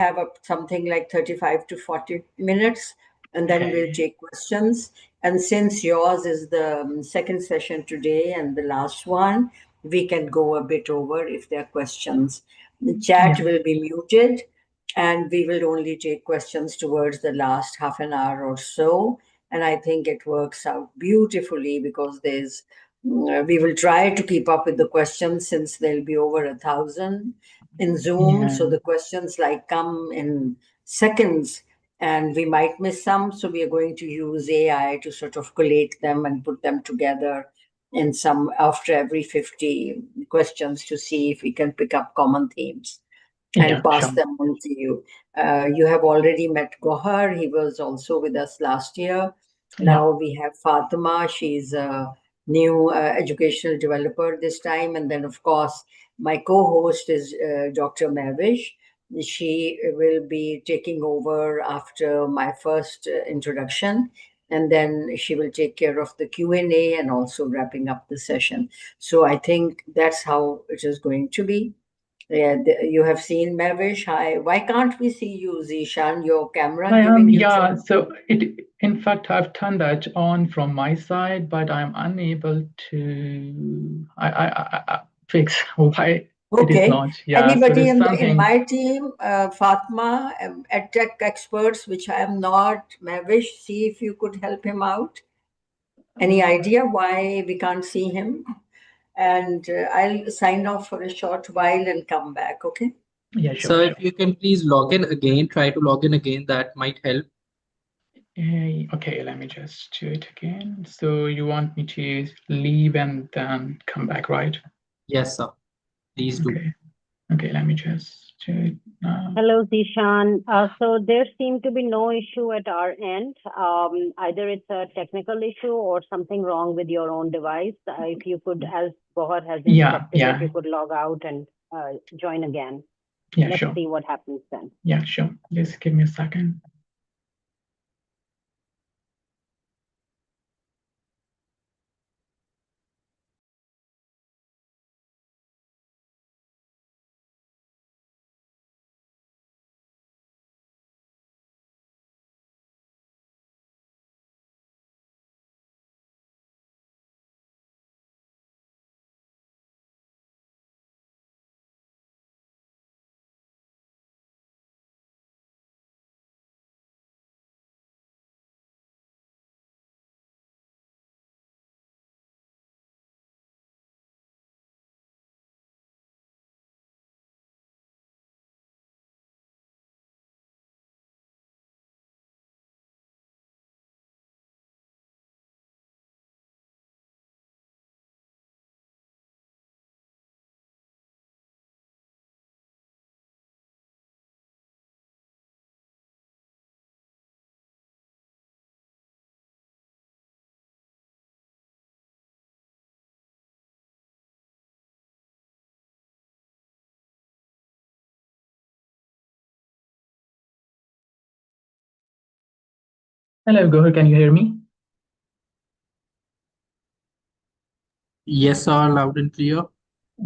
have something like 35 to 40 minutes, and then we'll take questions. And since yours is the second session today and the last one, we can go a bit over if there are questions. The chat will be muted, and we will only take questions towards the last half an hour or so. And I think it works out beautifully because we will try to keep up with the questions since there'll be over 1,000 in Zoom. So the questions come in seconds and we might miss some. So we are going to use AI to sort of collate them and put them together in some after every 50 questions to see if we can pick up common themes and pass them on to you. You have already met Gohar. He was also with us last year. Now we have Fatima. She's a new educational developer this time. And then, of course, my co-host is Dr. Mavish. She will be taking over after my first introduction. And then she will take care of the Q&A and also wrapping up the session. So I think that's how it is going to be. Yeah, you have seen Mavish. Hi. Why can't we see you, Zishan? Your camera giving you so in fact, I've turned that on from my side, but I'm unable to fix why it is not. Anybody in my team, Fatma, EdTech experts, which I am not, Mavish, see if you could help him out. Any idea why we can't see him? And I'll sign off for a short while and come back, okay? Yeah, sure. So if you can please log in again, try to log in again, that might help. Okay, let me just do it again. So you want me to leave and then come back, right? Yes, sir. Please do. Okay, let me just do it now. Hello, Zishan. So there seemed to be no issue at our end. Either it's a technical issue or something wrong with your own device. If you could, as Gohar has instructed, if you could log out and join again. Yeah, Let's see what happens then. Yeah, sure. Just give me a second. Hello, Gohar, can you hear me? Yes, sir, loud and clear.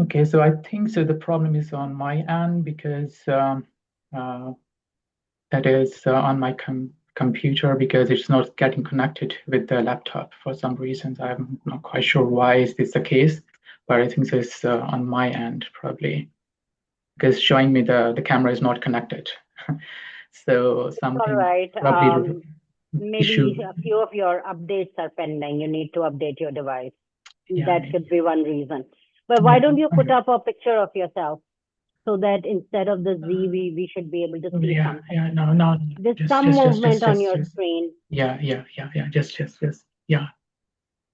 Okay, so I think so the problem is on my end because that is on my computer because it's not getting connected with the laptop for some reasons. I'm not quite sure why is this the case, but I think it's on my end probably because showing me the camera is not connected. So something all right. probably Maybe a few of your updates are pending. You need to update your device. That could be one reason. But why don't you put up a picture of yourself so that instead of the Z, we should be able to see something. No. There's some movement on your screen. Yeah. Just. Yeah.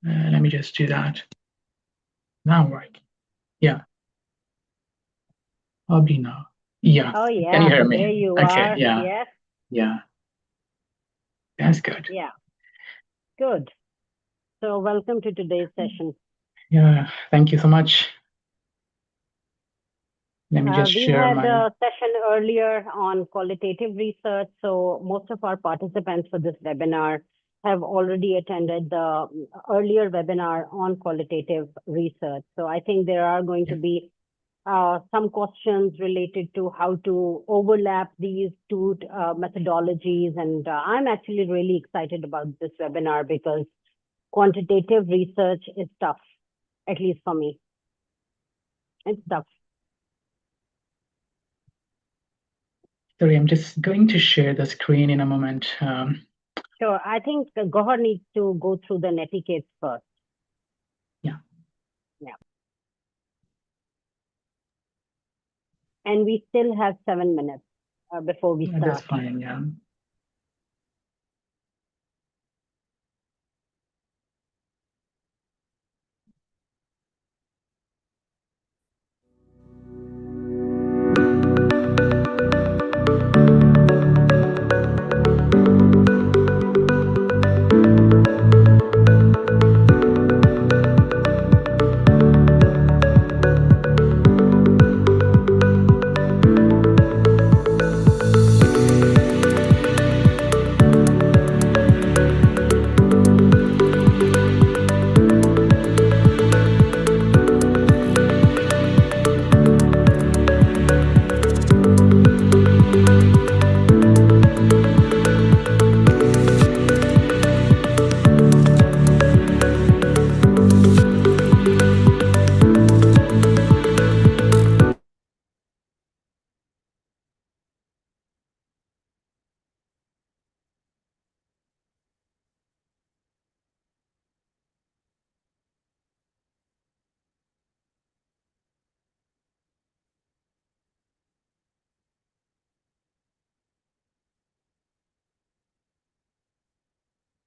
Let me just do that. Now, right. Yeah. Probably now. Yeah. Oh, yeah. Can you hear me? There you are. Yeah. Yes. Yeah. That's good. Yeah. Good. So welcome to today's session. Yeah. Thank you so much. Let me just share we had a session earlier on qualitative research. So most of our participants for this webinar have already attended the earlier webinar on qualitative research. So I think there are going to be some questions related to how to overlap these two methodologies. And I'm actually really excited about this webinar because quantitative research is tough, at least for me. It's tough. Sorry, I'm just going to share the screen in a moment. Sure. I think Gohar needs to go through the netiquette first. Yeah. Yeah. And we still have 7 minutes before we start. That's fine, yeah.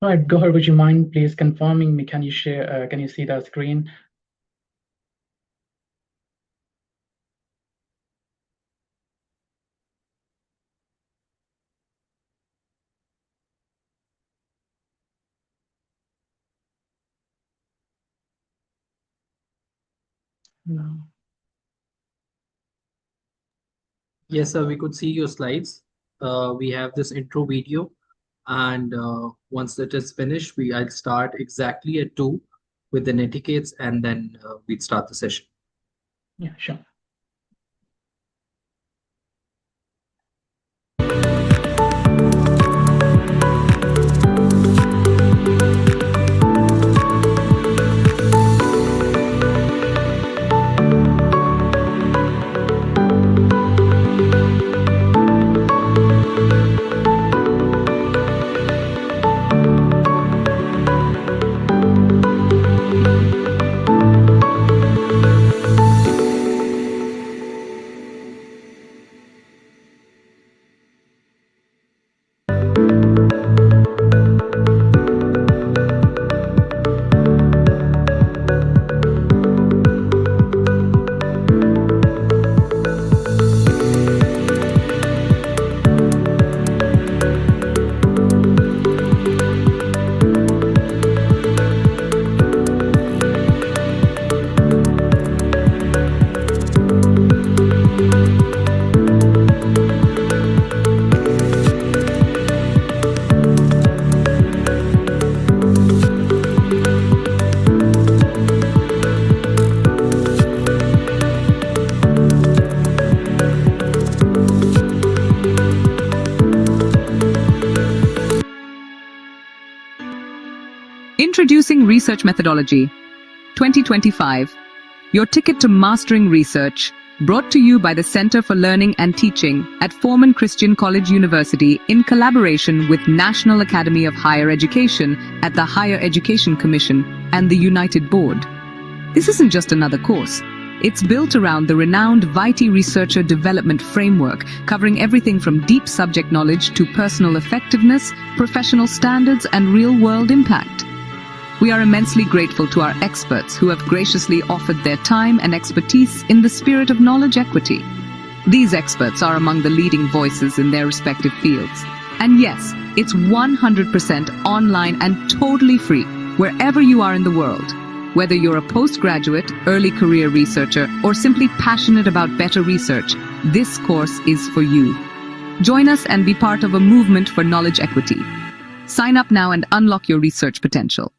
All right, Gohar, would you mind please confirming me? Can you share? Can you see the screen? No. Yes, sir, we could see your slides. We have this intro video, and once that is finished, I'll start exactly at 2 with the netiquettes, and then we'd start the session. Yeah, sure. Introducing Research Methodology 2025, your ticket to mastering research, brought to you by the Center for Learning and Teaching at Foreman Christian College University in collaboration with National Academy of Higher Education at the Higher Education Commission and the United Board. This isn't just another course. It's built around the renowned Vitae Researcher Development Framework, covering everything from deep subject knowledge to personal effectiveness, professional standards, and real-world impact. We are immensely grateful to our experts who have graciously offered their time and expertise in the spirit of knowledge equity. These experts are among the leading voices in their respective fields. And yes, it's 100% online and totally free, wherever you are in the world. Whether you're a postgraduate, early career researcher, or simply passionate about better research, this course is for you. Join us and be part of a movement for knowledge equity. Sign up now and unlock your research potential.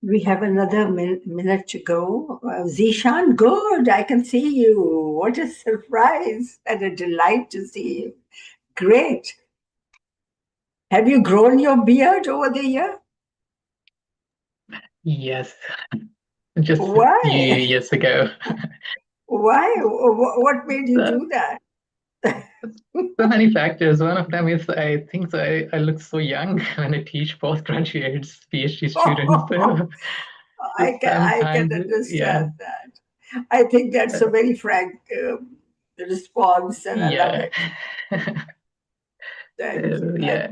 We have another minute to go. Zishan, good. I can see you. What a surprise and a delight to see you. Great. Have you grown your beard over the year? Yes, just a few Why? years ago. Why? What made you do that? So many factors. One of them is I think so I look so young when I teach postgraduates, PhD students. So I can sometimes, yeah, understand that. I think that's a very frank response, and I love yeah. it. Thank So you. yeah,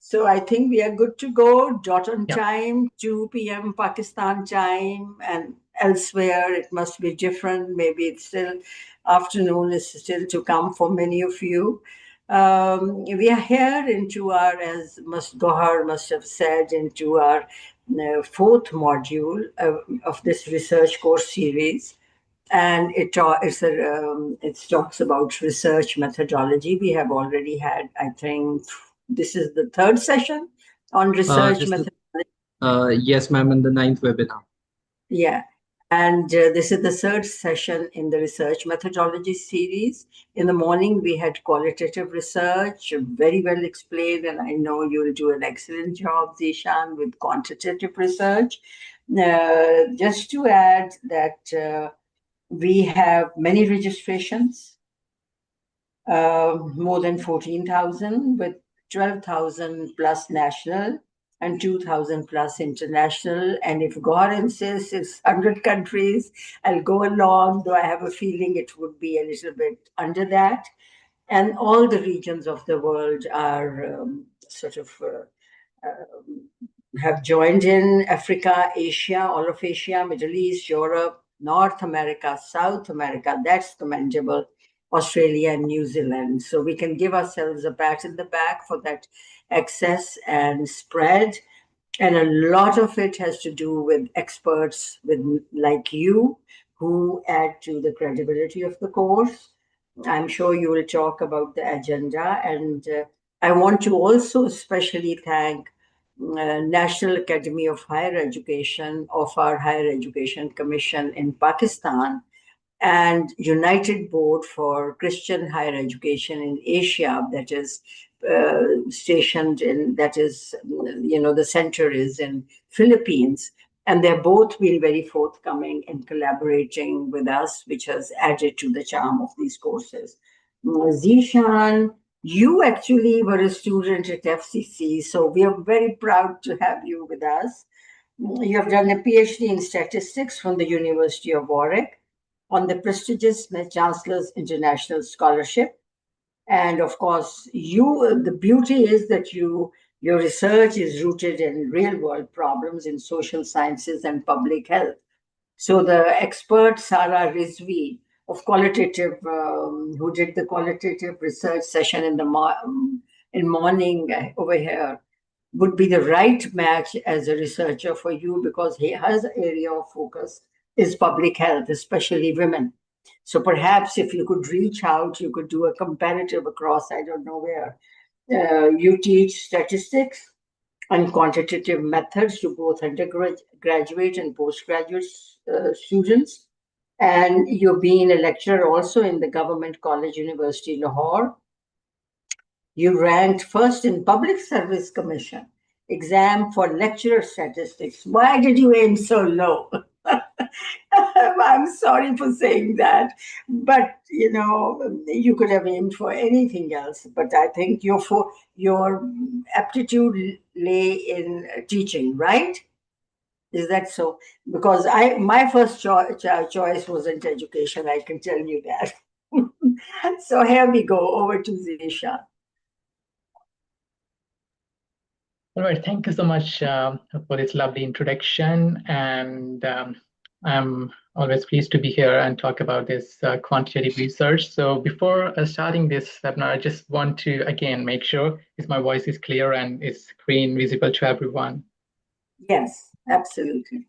So I think we are good to go. Dot on yeah. time, 2 p.m. Pakistan time, and elsewhere it must be different. Maybe it's still afternoon is still to come for many of you. We are here into our, as Gohar must have said, into our fourth module of this research course series, and it talks about research methodology. We have already had, I think, this is the third session on research This is methodology. yes, ma'am, in the ninth webinar. Yeah. And this is the third session in the research methodology series. In the morning, we had qualitative research, very well explained, and I know you'll do an excellent job, Zishan, with quantitative research. Just to add that we have many registrations, more than 14,000, with 12,000 plus national and 2,000 plus international. And if God insists it's 100 countries, I'll go along, though I have a feeling it would be a little bit under that. And all the regions of the world are have joined in: Africa, Asia, all of Asia, Middle East, Europe, North America, South America. That's commendable. Australia and New Zealand. So we can give ourselves a pat in the back for that access and spread. And a lot of it has to do with experts like you, who add to the credibility of the course. I'm sure you will talk about the agenda. And I want to also especially thank National Academy of Higher Education of our Higher Education Commission in Pakistan, and United Board for Christian Higher Education in Asia, that is stationed in, that is, the center is in Philippines. And they're both been very forthcoming in collaborating with us, which has added to the charm of these courses. Zishan, you actually were a student at FCC, so we are very proud to have you with us. You have done a PhD in statistics from the University of Warwick on the prestigious Chancellor's International Scholarship. And of course, the beauty is that your research is rooted in real world problems in social sciences and public health. So the expert Sarah Rizvi of qualitative, who did the qualitative research session in the in morning over here, would be the right match as a researcher for you, because his area of focus is public health, especially women. So perhaps if you could reach out, you could do a comparative across, I don't know where. You teach statistics and quantitative methods to both undergraduate and postgraduate students. And you've been a lecturer also in the Government College University, Lahore. You ranked first in Public Service Commission exam for lecturer statistics. Why did you aim so low? I'm sorry for saying that, but you could have aimed for anything else. But I think your aptitude lay in teaching, right? Is that so? Because my first choice wasn't education. I can tell you that. So here we go. Over to Zisha. All right, thank you so much for this lovely introduction. And I'm always pleased to be here and talk about this quantitative research. So before starting this webinar, I just want to, again, make sure my voice is clear and is screen visible to everyone. Yes, absolutely.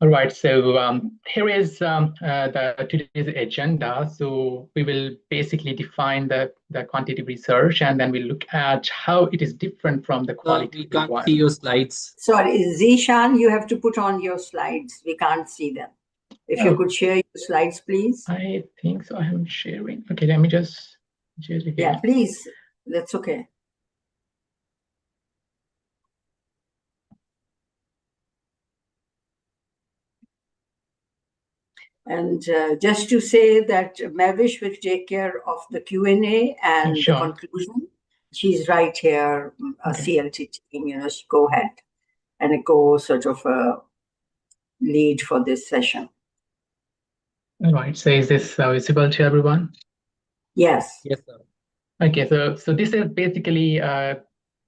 All right, so here is today's agenda. So we will basically define the quantitative research, and then we look at how it is different from the qualitative We can't one. see your slides. Sorry, Zishan, you have to put on your slides. We can't see them. If you could share your slides, please. I think so. I am sharing. Okay, let me just share it again. Yeah, please. That's okay. And just to say that Mavish will take care of the Q&A and the conclusion. She's right here, a CLT team, go ahead and go sort of lead for this session. All right, so is this visible to everyone? Yes. Yes, sir. Okay, so this is basically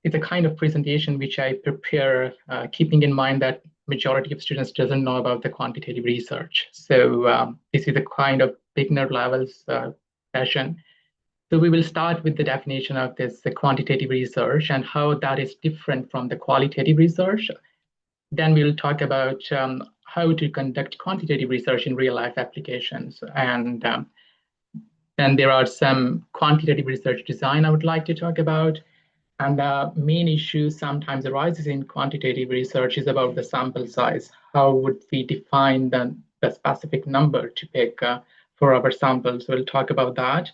it's a kind of presentation which I prepare, keeping in mind that majority of students doesn't know about the quantitative research. So this is a kind of beginner levels session. So we will start with the definition of this the quantitative research and how that is different from the qualitative research. Then we'll talk about how to conduct quantitative research in real life applications. And then there are some quantitative research design I would like to talk about. And the main issue sometimes arises in quantitative research is about the sample size. How would we define the specific number to pick for our samples? We'll talk about that.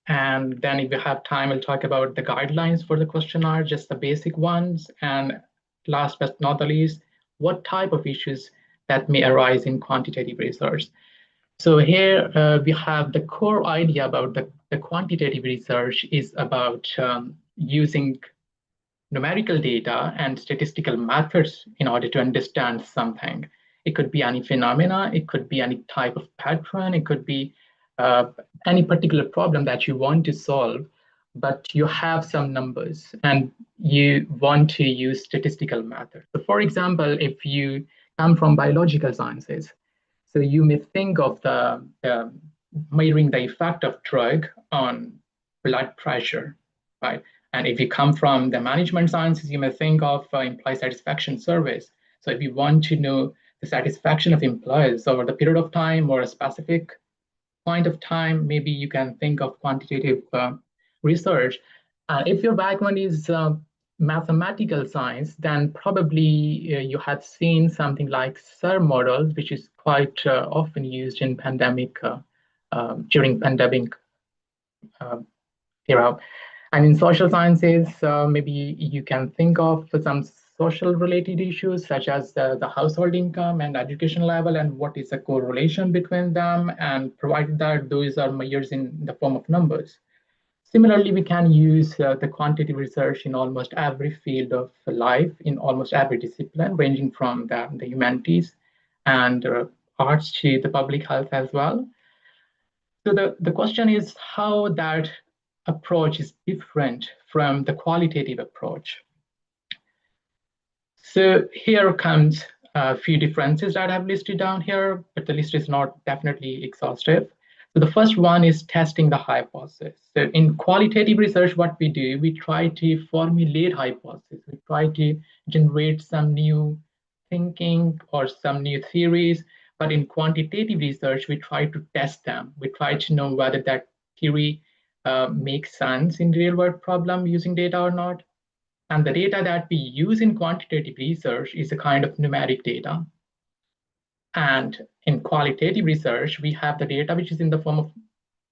And then if we have time, we'll talk about the guidelines for the questionnaire, just the basic ones. And last but not the least, what type of issues that may arise in quantitative research. So here we have the core idea about the quantitative research is about using numerical data and statistical methods in order to understand something. It could be any phenomena, it could be any type of pattern, it could be any particular problem that you want to solve, but you have some numbers and you want to use statistical methods. So for example, if you come from biological sciences, so you may think of the measuring the effect of drug on blood pressure, right? And if you come from the management sciences, you may think of employee satisfaction surveys. So if you want to know the satisfaction of employees over the period of time or a specific point of time, maybe you can think of quantitative research. If your background is mathematical science, then probably you have seen something like SIR models, which is quite often used in pandemic during pandemic era. And in social sciences, maybe you can think of some social related issues such as the household income and education level and what is the correlation between them, and provided that those are measures in the form of numbers. Similarly, we can use the quantitative research in almost every field of life, in almost every discipline, ranging from the humanities and arts to the public health as well. So the question is how that approach is different from the qualitative approach. So here comes a few differences that I've listed down here, but the list is not definitely exhaustive. So the first one is testing the hypothesis. So in qualitative research, what we do, we try to formulate hypotheses. We try to generate some new thinking or some new theories. But in quantitative research, we try to test them. We try to know whether that theory makes sense in real world problem using data or not. And the data that we use in quantitative research is a kind of numeric data. And in qualitative research, we have the data which is in the form of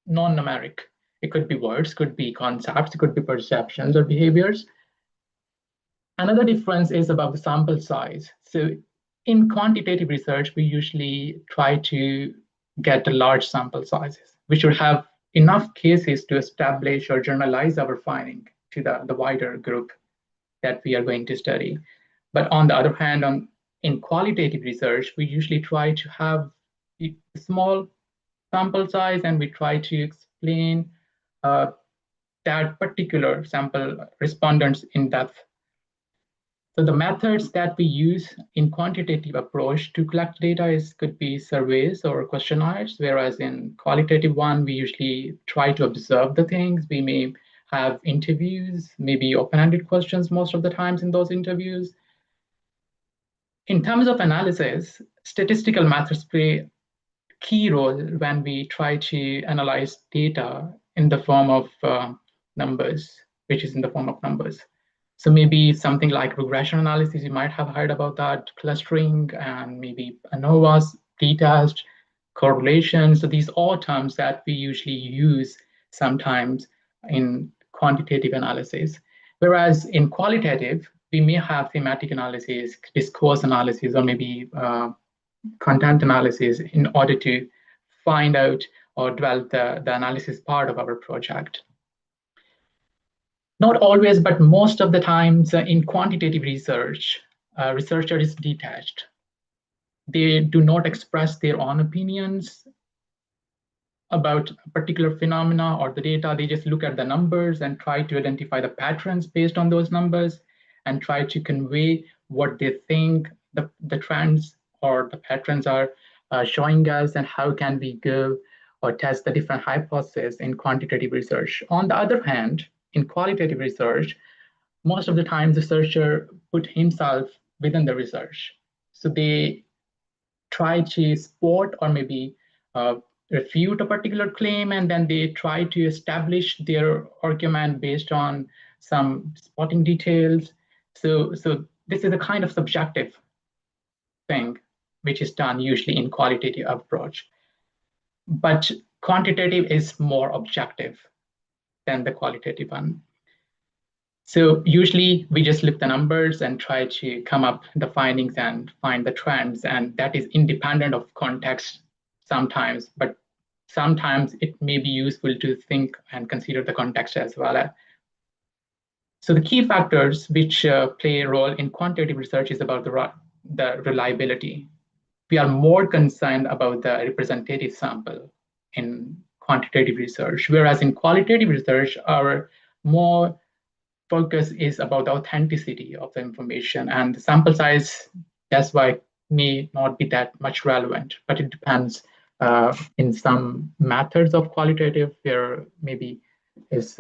non-numeric. It could be words, could be concepts, it could be perceptions or behaviors. Another difference is about the sample size. So in quantitative research, we usually try to get large sample sizes. We should have enough cases to establish or generalize our finding to the wider group that we are going to study. But on the other hand, in qualitative research, we usually try to have a small sample size and we try to explain that particular sample respondents in depth. So the methods that we use in quantitative approach to collect data could be surveys or questionnaires, whereas in qualitative one, we usually try to observe the things. We may have interviews, maybe open-ended questions most of the times in those interviews. In terms of analysis, statistical methods play a key role when we try to analyze data in the form of numbers, which is in the form of numbers. So maybe something like regression analysis, you might have heard about that, clustering, and maybe ANOVAs, t-test, correlation. So these are terms that we usually use sometimes in quantitative analysis. Whereas in qualitative, we may have thematic analysis, discourse analysis, or maybe content analysis in order to find out or develop the analysis part of our project. Not always, but most of the times in quantitative research, researcher is detached. They do not express their own opinions about a particular phenomena or the data. They just look at the numbers and try to identify the patterns based on those numbers and try to convey what they think the trends or the patterns are showing us, and how can we go or test the different hypotheses in quantitative research. On the other hand, in qualitative research, most of the time the researcher put himself within the research. So they try to support or maybe refute a particular claim, and then they try to establish their argument based on some spotting details. So this is a kind of subjective thing, which is done usually in qualitative approach. But quantitative is more objective than the qualitative one. So usually we just look the numbers and try to come up the findings and find the trends, and that is independent of context sometimes, but sometimes it may be useful to think and consider the context as well. So the key factors which play a role in quantitative research is about the reliability. We are more concerned about the representative sample in quantitative research, whereas in qualitative research, our more focus is about the authenticity of the information, and the sample size, that's why may not be that much relevant, but it depends in some methods of qualitative where maybe it's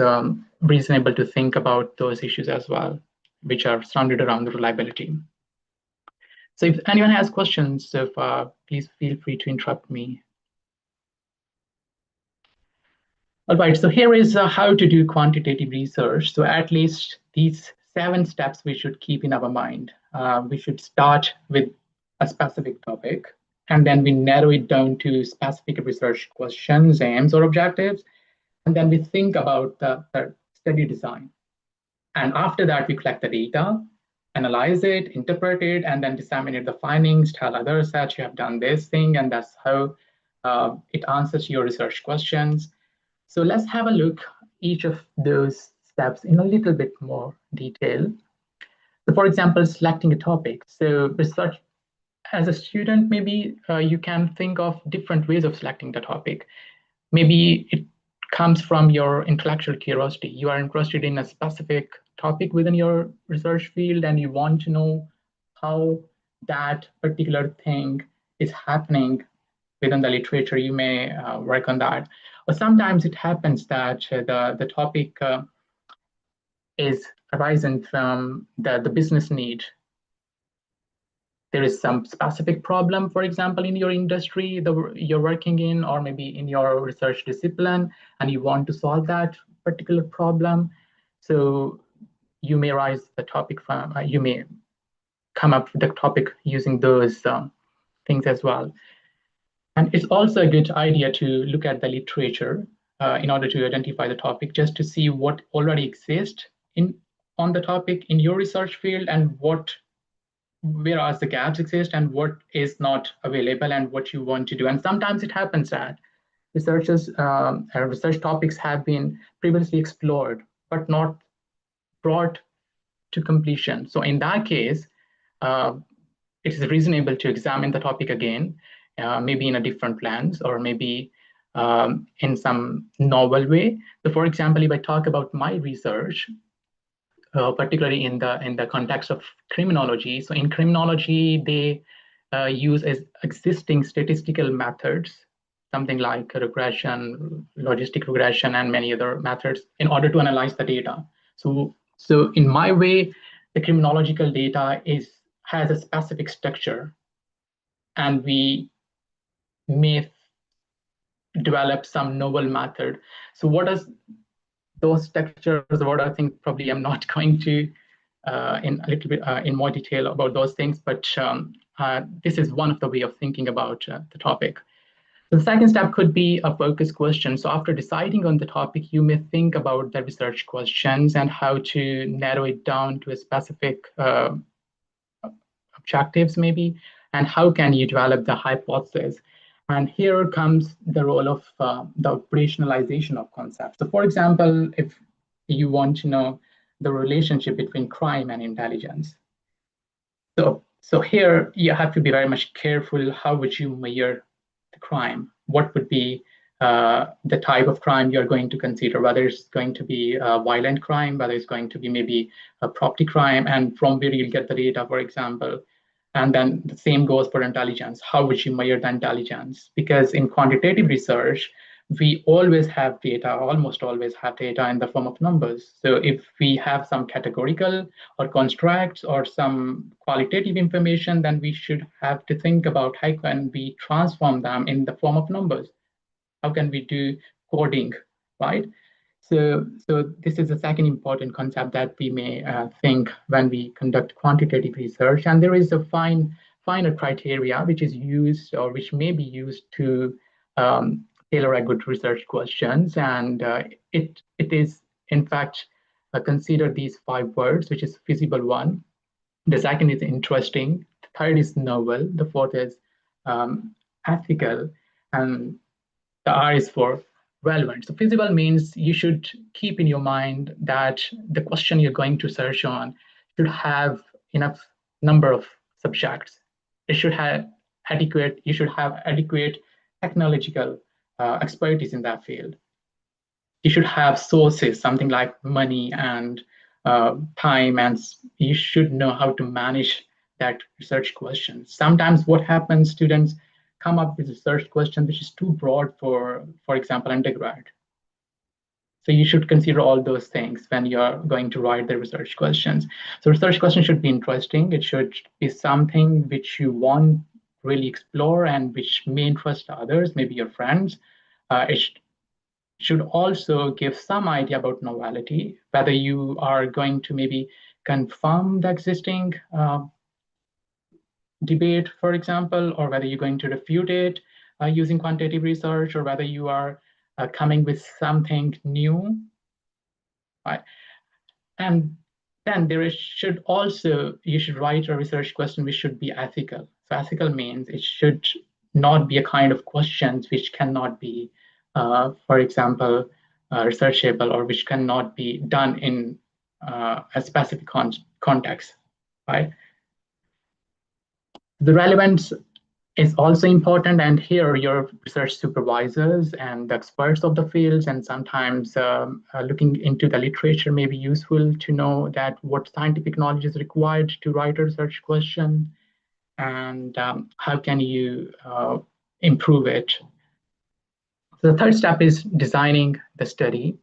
reasonable to think about those issues as well, which are surrounded around the reliability. So if anyone has questions, please feel free to interrupt me. All right, so here is how to do quantitative research. So at least these 7 steps we should keep in our mind. We should start with a specific topic, and then we narrow it down to specific research questions, aims, or objectives. And then we think about the study design. And after that, we collect the data, analyze it, interpret it, and then disseminate the findings, tell others that you have done this thing, and that's how it answers your research questions. So let's have a look each of those steps in a little bit more detail. So for example, selecting a topic. So research, as a student, maybe you can think of different ways of selecting the topic. Maybe it comes from your intellectual curiosity. You are interested in a specific topic within your research field, and you want to know how that particular thing is happening within the literature. You may work on that. Or sometimes it happens that the topic is arising from the business need. There is some specific problem, for example, in your industry that you're working in, or maybe in your research discipline, and you want to solve that particular problem. So you may rise the topic from, you may come up with the topic using those things as well. And it's also a good idea to look at the literature in order to identify the topic, just to see what already exists on the topic in your research field, and where are the gaps exist, and what is not available, and what you want to do. And sometimes it happens that research topics have been previously explored, but not brought to completion. So in that case, it is reasonable to examine the topic again, maybe in a different lens, or maybe in some novel way. So for example, if I talk about my research, particularly in the context of criminology. So in criminology, they use existing statistical methods, something like regression, logistic regression, and many other methods in order to analyze the data. So in my way, the criminological data has a specific structure, and we may develop some novel method. So what does those textures, what I think probably I'm not going to in a little bit in more detail about those things, but this is one of the way of thinking about the topic. The second step could be a focus question. So after deciding on the topic, you may think about the research questions and how to narrow it down to a specific objectives maybe, and how can you develop the hypothesis. And here comes the role of the operationalization of concepts. So for example, if you want to know the relationship between crime and intelligence, so here you have to be very much careful. How would you measure the crime? What would be the type of crime you're going to consider, whether it's going to be a violent crime, whether it's going to be maybe a property crime, and from where you'll get the data, for example. And then the same goes for intelligence. How would you measure the intelligence? Because in quantitative research, we always have data, almost always have data in the form of numbers. So if we have some categorical or constructs or some qualitative information, then we should have to think about how can we transform them in the form of numbers. How can we do coding, right? So this is a second important concept that we may think when we conduct quantitative research. And there is a finer criteria which is used or which may be used to tailor a good research questions. And it is, in fact, consider these 5 words, which is feasible one. The second is interesting. The third is novel. The fourth is ethical. And the R is for relevant. So feasible means you should keep in your mind that the question you're going to search on should have enough number of subjects. It should have adequate, you should have adequate technological expertise in that field. You should have sources, something like money and time, and you should know how to manage that research question. Sometimes what happens, students come up with a research question which is too broad for example, undergrad. So you should consider all those things when you're going to write the research questions. So research question should be interesting. It should be something which you want really explore and which may interest others, maybe your friends. It should also give some idea about novelty, whether you are going to maybe confirm the existing debate, for example, or whether you're going to refute it using quantitative research, or whether you are coming with something new, right? And then should also, you should write a research question which should be ethical. So ethical means it should not be a kind of questions which cannot be, for example, researchable, or which cannot be done in a specific context, right? The relevance is also important, and here your research supervisors and the experts of the fields, and sometimes looking into the literature may be useful to know that what scientific knowledge is required to write a research question, and how can you improve it. So the third step is designing the study.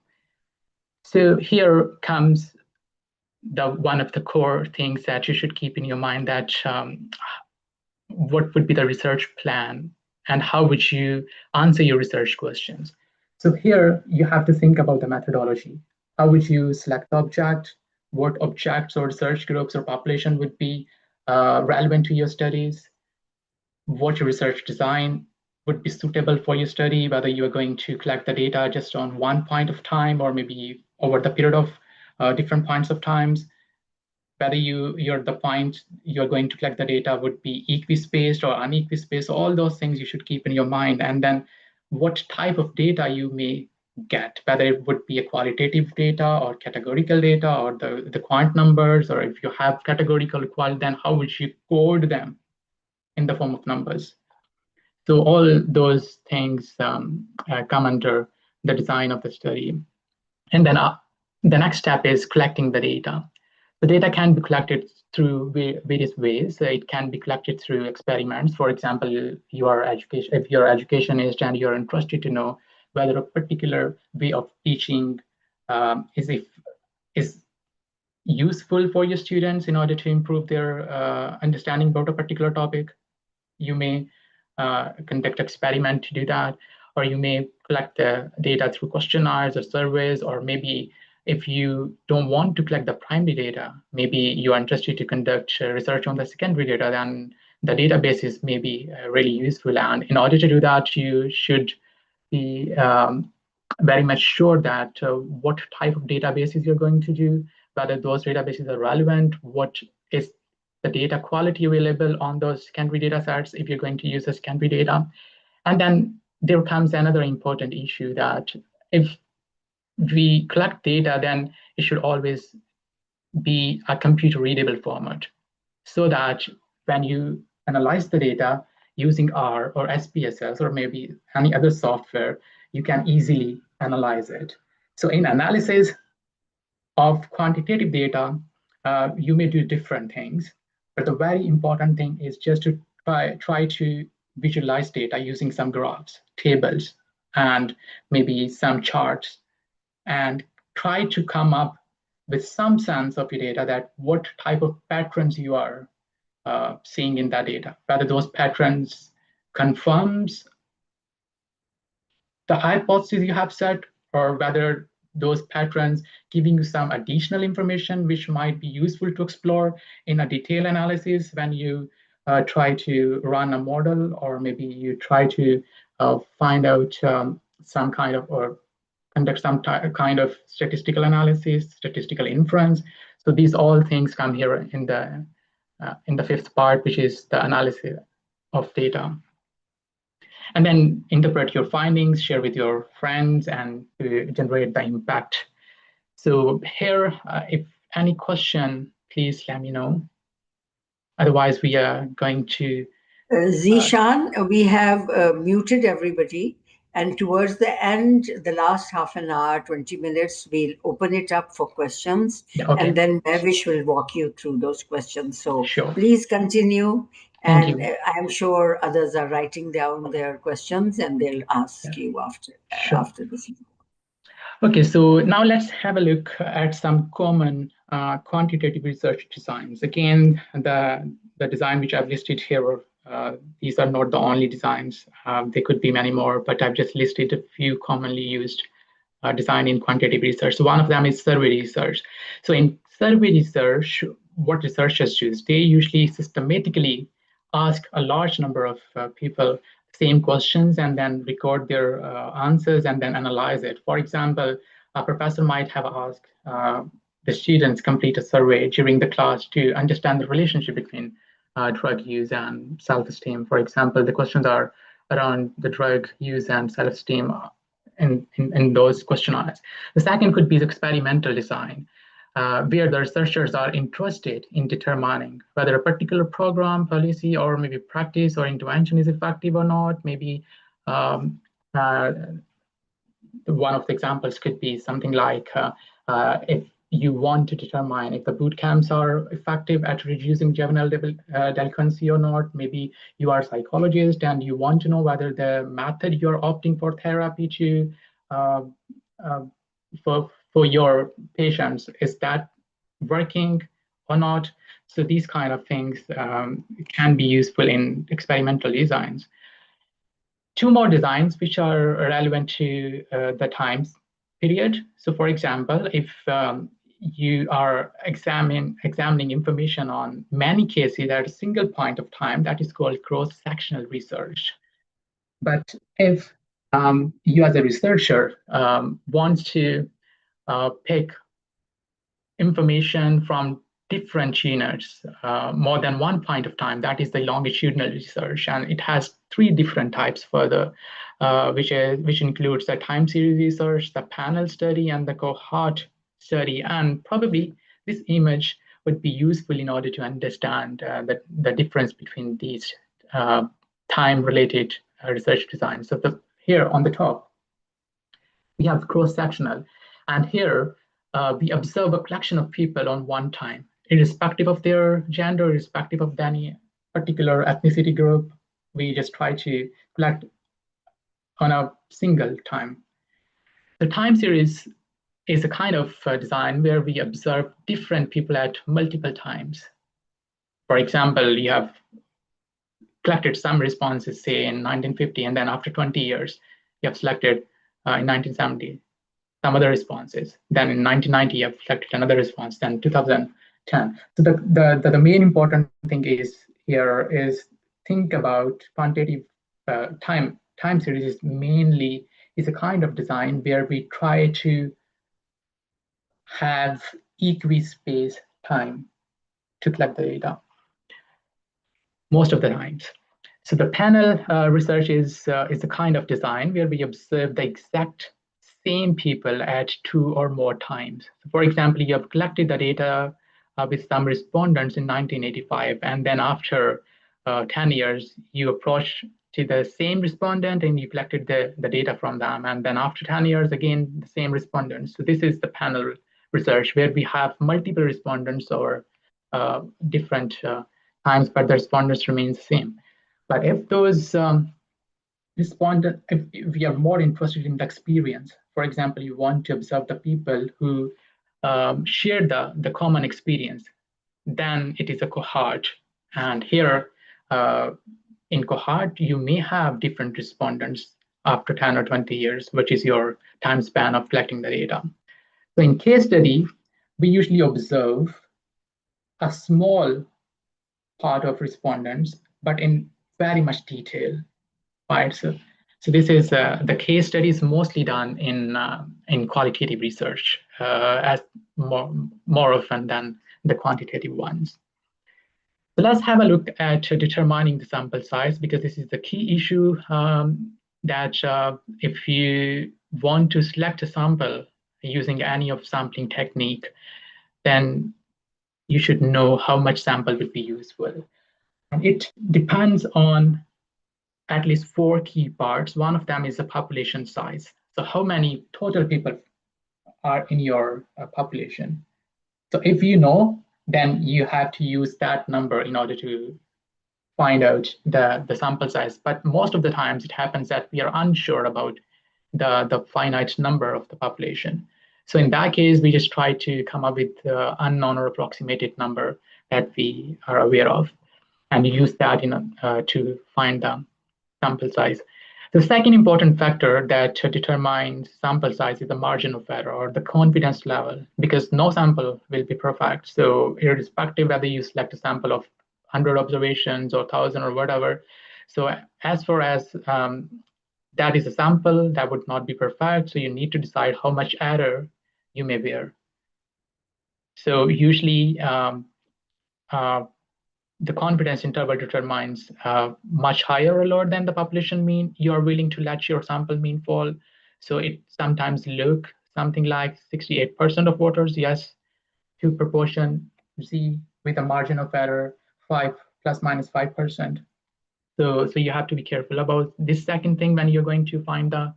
So here comes one of the core things that you should keep in your mind, that what would be the research plan and how would you answer your research questions. So here you have to think about the methodology. How would you select the object? What objects or research groups or population would be relevant to your studies? What your research design would be suitable for your study, whether you are going to collect the data just on one point of time or maybe over the period of different points of times. Whether you're going to collect the data would be equispaced or unequispaced. All those things you should keep in your mind. And then what type of data you may get, whether it would be a qualitative data or categorical data or the quant numbers, or if you have categorical qual, then how would you code them in the form of numbers? So all those things come under the design of the study. And then the next step is collecting the data. The data can be collected through various ways. It can be collected through experiments. For example, if you're an educationist and you're interested to know whether a particular way of teaching is useful for your students in order to improve their understanding about a particular topic. you may conduct experiment to do that, or you may collect the data through questionnaires or surveys, or maybe if you don't want to collect the primary data, maybe you are interested to conduct research on the secondary data, then the databases may be really useful. And in order to do that, you should be very much sure that what type of databases you're going to do, whether those databases are relevant, what is the data quality available on those secondary data sets if you're going to use the secondary data. And then there comes another important issue that if we collect data, then it should always be a computer readable format, so that when you analyze the data using R or SPSS or maybe any other software, you can easily analyze it. So in analysis of quantitative data, you may do different things, but the very important thing is just to try to visualize data using some graphs, tables, and maybe some charts, and try to come up with some sense of your data, that what type of patterns you are seeing in that data, whether those patterns confirms the hypothesis you have set, or whether those patterns giving you some additional information which might be useful to explore in a detailed analysis when you try to run a model, or maybe you try to find out some kind of, or conduct some kind of statistical analysis, statistical inference. So these all things come here in the fifth part, which is the analysis of data. And then interpret your findings, share with your friends, and generate the impact. So here, if any question, please let me know. Otherwise, we are going to... Zishan, we have muted everybody. And towards the end, the last half an hour, 20 minutes, we'll open it up for questions. Okay. And then Mavish will walk you through those questions. So sure. Please continue. Thank And you. I'm sure others are writing down their questions and they'll ask you after this. Okay, so now let's have a look at some common quantitative research designs. Again, the design which I've listed here, these are not the only designs. There could be many more, but I've just listed a few commonly used design in quantitative research. So one of them is survey research. So in survey research, what researchers do is they usually systematically ask a large number of people same questions and then record their answers and then analyze it. For example, a professor might have asked the students complete a survey during the class to understand the relationship between drug use and self-esteem. For example, the questions are around the drug use and self-esteem in those questionnaires. The second could be the experimental design, where the researchers are interested in determining whether a particular program, policy, or maybe practice or intervention is effective or not. Maybe one of the examples could be something like if you want to determine if the boot camps are effective at reducing juvenile delinquency or not. Maybe you are a psychologist and you want to know whether the method you're opting for therapy to for your patients, is that working or not? So these kind of things can be useful in experimental designs. Two more designs which are relevant to the time period. So for example, if you are examining information on many cases at a single point of time, that is called cross-sectional research. But if you as a researcher wants to pick information from different units more than one point of time, that is the longitudinal research, and it has three different types further, which includes the time series research, the panel study, and the cohort study. And probably this image would be useful in order to understand the difference between these time-related research designs. So here on the top, we have cross-sectional, and here we observe a collection of people on one time, irrespective of their gender, irrespective of any particular ethnicity group. We just try to collect on a single time. The time series is a kind of design where we observe different people at multiple times. For example, you have collected some responses, say in 1950, and then after 20 years, you have selected in 1970 some other responses. Then in 1990, you have selected another response. Then 2010. So the main important thing here is think about quantitative time series is a kind of design where we try to have equi-space time to collect the data most of the times. So the panel research is a kind of design where we observe the exact same people at 2 or more times. So for example, you have collected the data with some respondents in 1985, and then after 10 years, you approach to the same respondent and you collected the data from them. And then after 10 years, again, the same respondents. So this is the panel research where we have multiple respondents or different times, but the respondents remain the same. But if those respondent, if we are more interested in the experience, for example, you want to observe the people who share the common experience, then it is a cohort. And here in cohort, you may have different respondents after 10 or 20 years, which is your time span of collecting the data. So in case study, we usually observe a small part of respondents, but in very much detail, right? So this is the case study is mostly done in qualitative research as more often than the quantitative ones. So let's have a look at determining the sample size, because this is the key issue that if you want to select a sample using any of sampling technique, then you should know how much sample would be useful. And it depends on at least 4 key parts. One of them is the population size. So how many total people are in your population? So if you know, then you have to use that number in order to find out the sample size. But most of the times it happens that we are unsure about the finite number of the population. So in that case, we just try to come up with the unknown or approximated number that we are aware of, and use that to find the sample size. The second important factor that determines sample size is the margin of error, or the confidence level, because no sample will be perfect. So irrespective whether you select a sample of 100 observations or 1,000 or whatever, so as far as that is a sample, that would not be perfect. So you need to decide how much error you may bear. So usually the confidence interval determines much higher or lower than the population mean you are willing to let your sample mean fall. So it sometimes look something like 68% of voters yes to proportion Z with a margin of error 5 plus minus 5%. So you have to be careful about this second thing when you're going to find the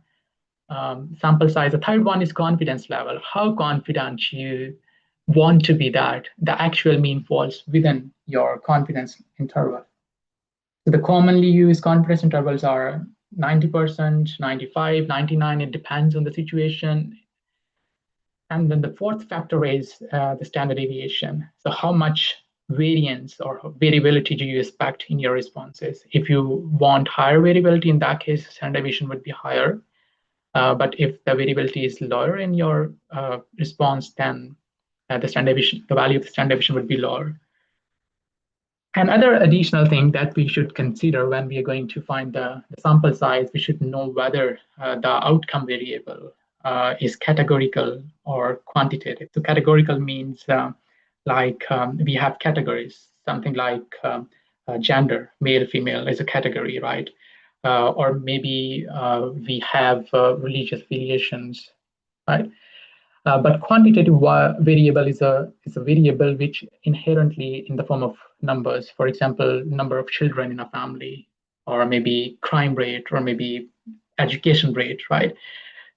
sample size. The third one is confidence level. How confident you want to be that the actual mean falls within your confidence interval. So the commonly used confidence intervals are 90%, 95, 99. It depends on the situation. And then the fourth factor is the standard deviation. So how much variance or variability do you expect in your responses? If you want higher variability, in that case, standard deviation would be higher. But if the variability is lower in your response, then the value of the standard deviation would be lower. Another additional thing that we should consider when we are going to find the sample size, we should know whether the outcome variable is categorical or quantitative. So categorical means we have categories, something like gender, male, female is a category, right? Or maybe we have religious affiliations, right? But quantitative variable is a variable which inherently in the form of numbers. For example, number of children in a family, or maybe crime rate, or maybe education rate, right?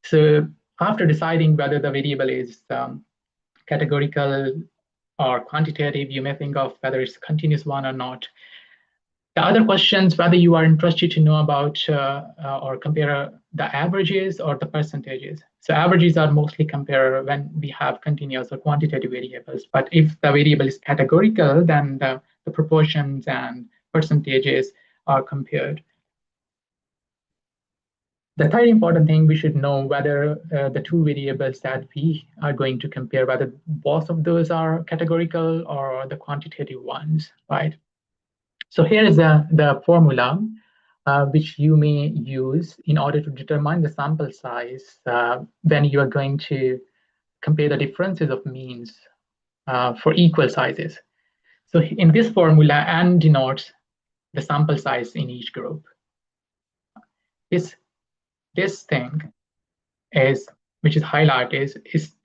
So after deciding whether the variable is categorical or quantitative, you may think of whether it's a continuous one or not. The other questions, whether you are interested to know about or compare the averages or the percentages. So averages are mostly compared when we have continuous or quantitative variables. But if the variable is categorical, then the proportions and percentages are compared. The third important thing, we should know whether the two variables that we are going to compare, whether both of those are categorical or the quantitative ones, right? So here is the formula which you may use in order to determine the sample size when you are going to compare the differences of means for equal sizes. So in this formula, n denotes the sample size in each group. This thing is, which is highlighted,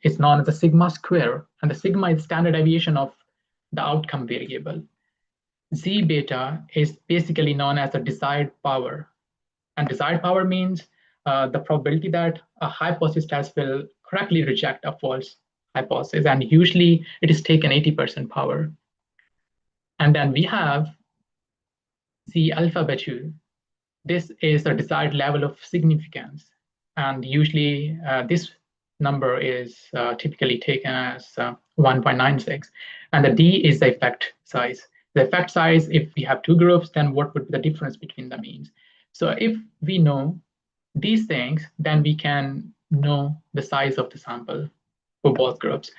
is known as the sigma square, and the sigma is standard deviation of the outcome variable. Z beta is basically known as the desired power, and desired power means the probability that a hypothesis test will correctly reject a false hypothesis, and usually it is taken 80% power. And then we have Z alpha beta. This is the desired level of significance, and usually this number is typically taken as 1.96, and the D is the effect size. The effect size, if we have two groups, then what would be the difference between the means? So if we know these things, then we can know the size of the sample for both groups.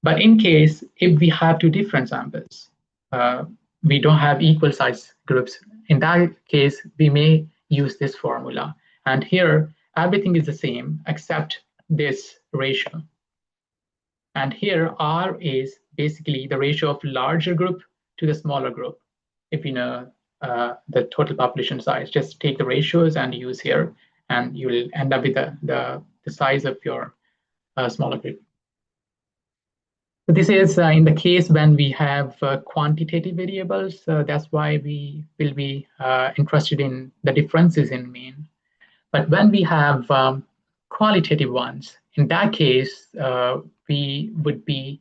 But in case if we have two different samples, we don't have equal size groups. In that case, we may use this formula. And here, everything is the same except this ratio. And here, R is basically the ratio of larger group to the smaller group. If you know the total population size, just take the ratios and use here, and you will end up with the size of your smaller group. So this is in the case when we have quantitative variables. That's why we will be interested in the differences in mean. But when we have qualitative ones, in that case, we would be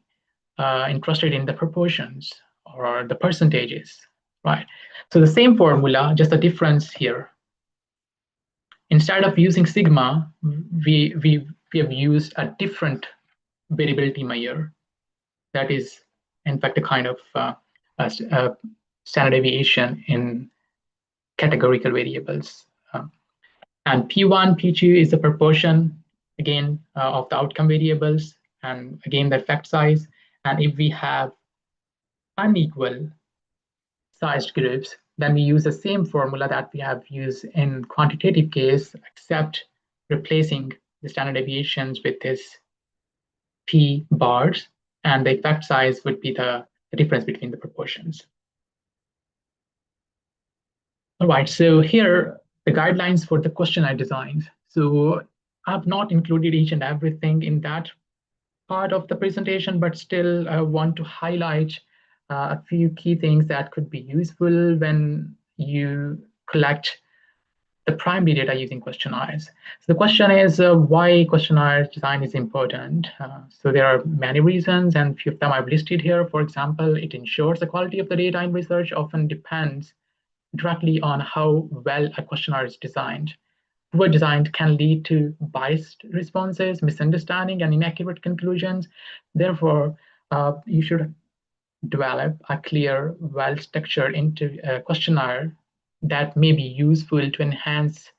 interested in the proportions or the percentages, right? So the same formula, just a difference here. Instead of using sigma, we have used a different variability measure. That is, in fact, a kind of standard deviation in categorical variables. And P1, P2 is the proportion, again, of the outcome variables, and again, the effect size. And if we have unequal sized groups, then we use the same formula that we have used in quantitative case, except replacing the standard deviations with this P bars, and the effect size would be the difference between the proportions. All right, so here the guidelines for the questionnaire designs. So I've not included each and everything in that part of the presentation, but still I want to highlight a few key things that could be useful when you collect the primary data using questionnaires. So the question is why questionnaire design is important. So there are many reasons, and a few of them I've listed here. For example, it ensures the quality of the data in research often depends directly on how well a questionnaire is designed. Poor design can lead to biased responses, misunderstanding, and inaccurate conclusions. Therefore, you should develop a clear, well-structured questionnaire that may be useful to enhance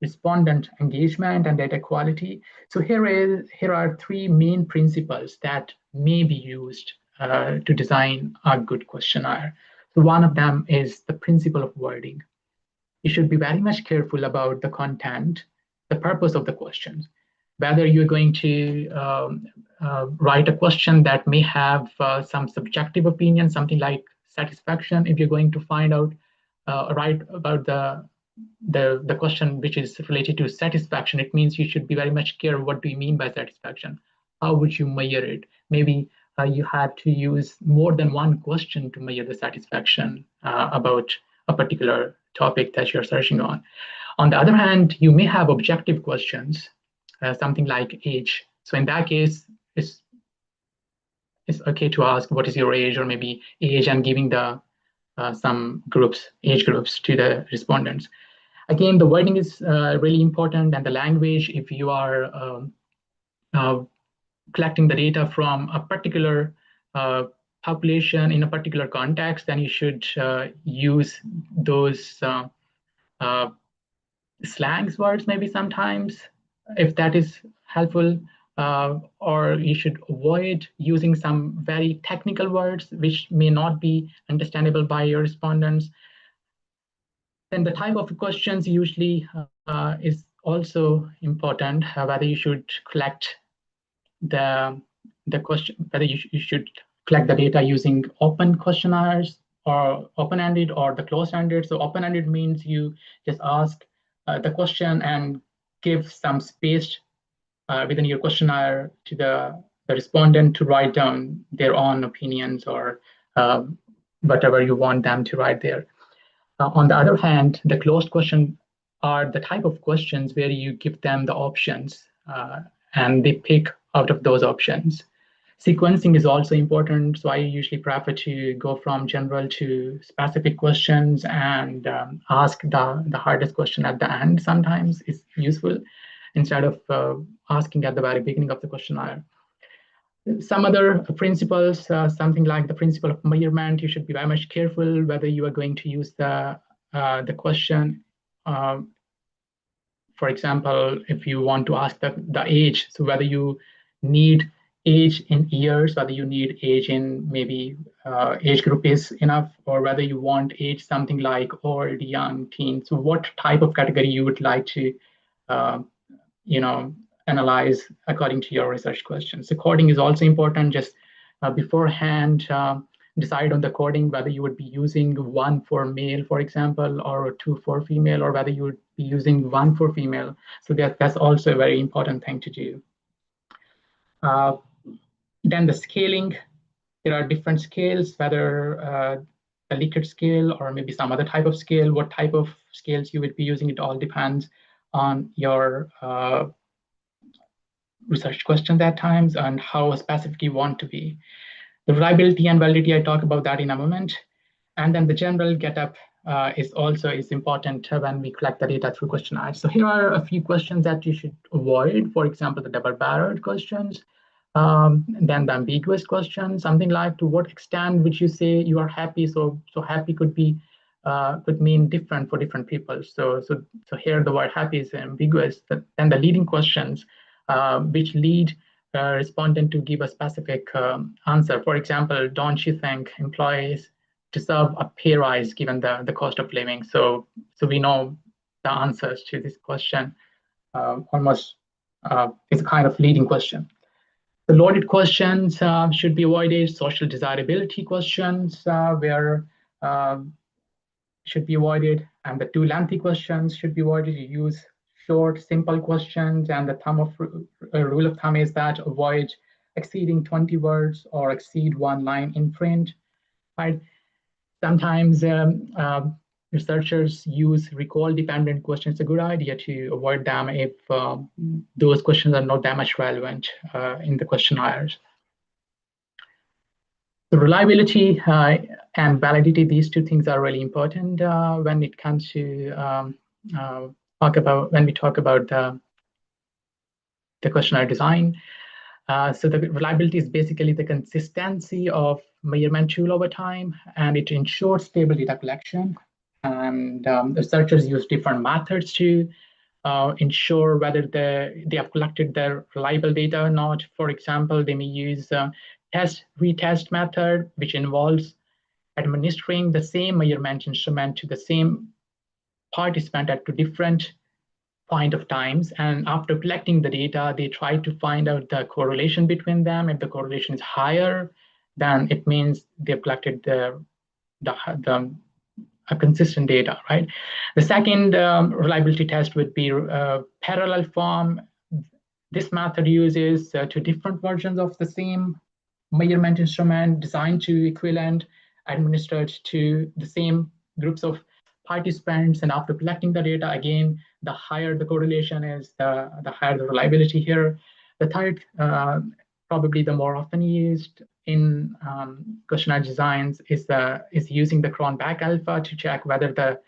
respondent engagement and data quality. So here are three main principles that may be used to design a good questionnaire. So one of them is the principle of wording. You should be very much careful about the content, the purpose of the questions. Whether you're going to write a question that may have some subjective opinion, something like satisfaction. If you're going to find out, write about the question which is related to satisfaction, it means you should be very much careful. What do you mean by satisfaction? How would you measure it? Maybe you had to use more than one question to measure the satisfaction about a particular topic that you're searching on. On the other hand, you may have objective questions, something like age. So in that case, it's okay to ask what is your age, or maybe age and giving the some age groups to the respondents. Again, the wording is really important, and the language. If you are collecting the data from a particular population in a particular context, then you should use those slangs words maybe sometimes, if that is helpful, or you should avoid using some very technical words which may not be understandable by your respondents. Then the type of questions usually is also important, whether you should collect the question, whether you should collect the data using open questionnaires or open-ended or the closed-ended. So open-ended means you just ask the question and give some space within your questionnaire to the respondent to write down their own opinions or whatever you want them to write there. On the other hand, the closed question are the type of questions where you give them the options and they pick out of those options. Sequencing is also important, so I usually prefer to go from general to specific questions and ask the hardest question at the end. Sometimes it's useful instead of asking at the very beginning of the questionnaire. Some other principles, something like the principle of measurement, you should be very much careful whether you are going to use the question. For example, if you want to ask the age, so whether you need age in years, whether you need age in maybe age group is enough, or whether you want age something like old, young, teen. So what type of category you would like to analyze according to your research questions. So coding is also important. Just beforehand, decide on the coding, whether you would be using 1 for male, for example, or 2 for female, or whether you would be using 1 for female. So that's also a very important thing to do. Then the scaling, there are different scales, whether a Likert scale or maybe some other type of scale, what type of scales you would be using, it all depends on your research questions at times and how specific you want to be. The reliability and validity, I talk about that in a moment. And then the general getup is important when we collect the data through questionnaires. So here are a few questions that you should avoid. For example, the double-barreled questions, then the ambiguous questions, something like to what extent would you say you are happy? So happy could mean different for different people. So here the word happy is ambiguous. Then the leading questions, which lead respondent to give a specific answer. For example, don't you think employees deserve a pay rise given the cost of living? So we know the answers to this question almost is a kind of leading question. The loaded questions should be avoided. Social desirability questions where should be avoided, and the too lengthy questions should be avoided. You use short, simple questions, and the rule of thumb is that avoid exceeding 20 words or exceed 1 line in print. Right? Sometimes researchers use recall-dependent questions. It's a good idea to avoid them if those questions are not that much relevant in the questionnaires. The reliability and validity, these two things are really important when it comes to when we talk about the questionnaire design. So the reliability is basically the consistency of measurement tool over time, and it ensures stable data collection. And researchers use different methods to ensure whether they have collected their reliable data or not. For example, they may use test-retest method, which involves administering the same measurement instrument to the same participant at 2 different point of times, and after collecting the data, they try to find out the correlation between them. If the correlation is higher, then it means they've collected a consistent data, right? The second reliability test would be parallel form. This method uses 2 different versions of the same measurement instrument designed to equivalent, administered to the same groups of participants, and after collecting the data, again, the higher the correlation is, the higher the reliability here. The third, probably the more often used in questionnaire designs, is using the Cronbach alpha to check whether the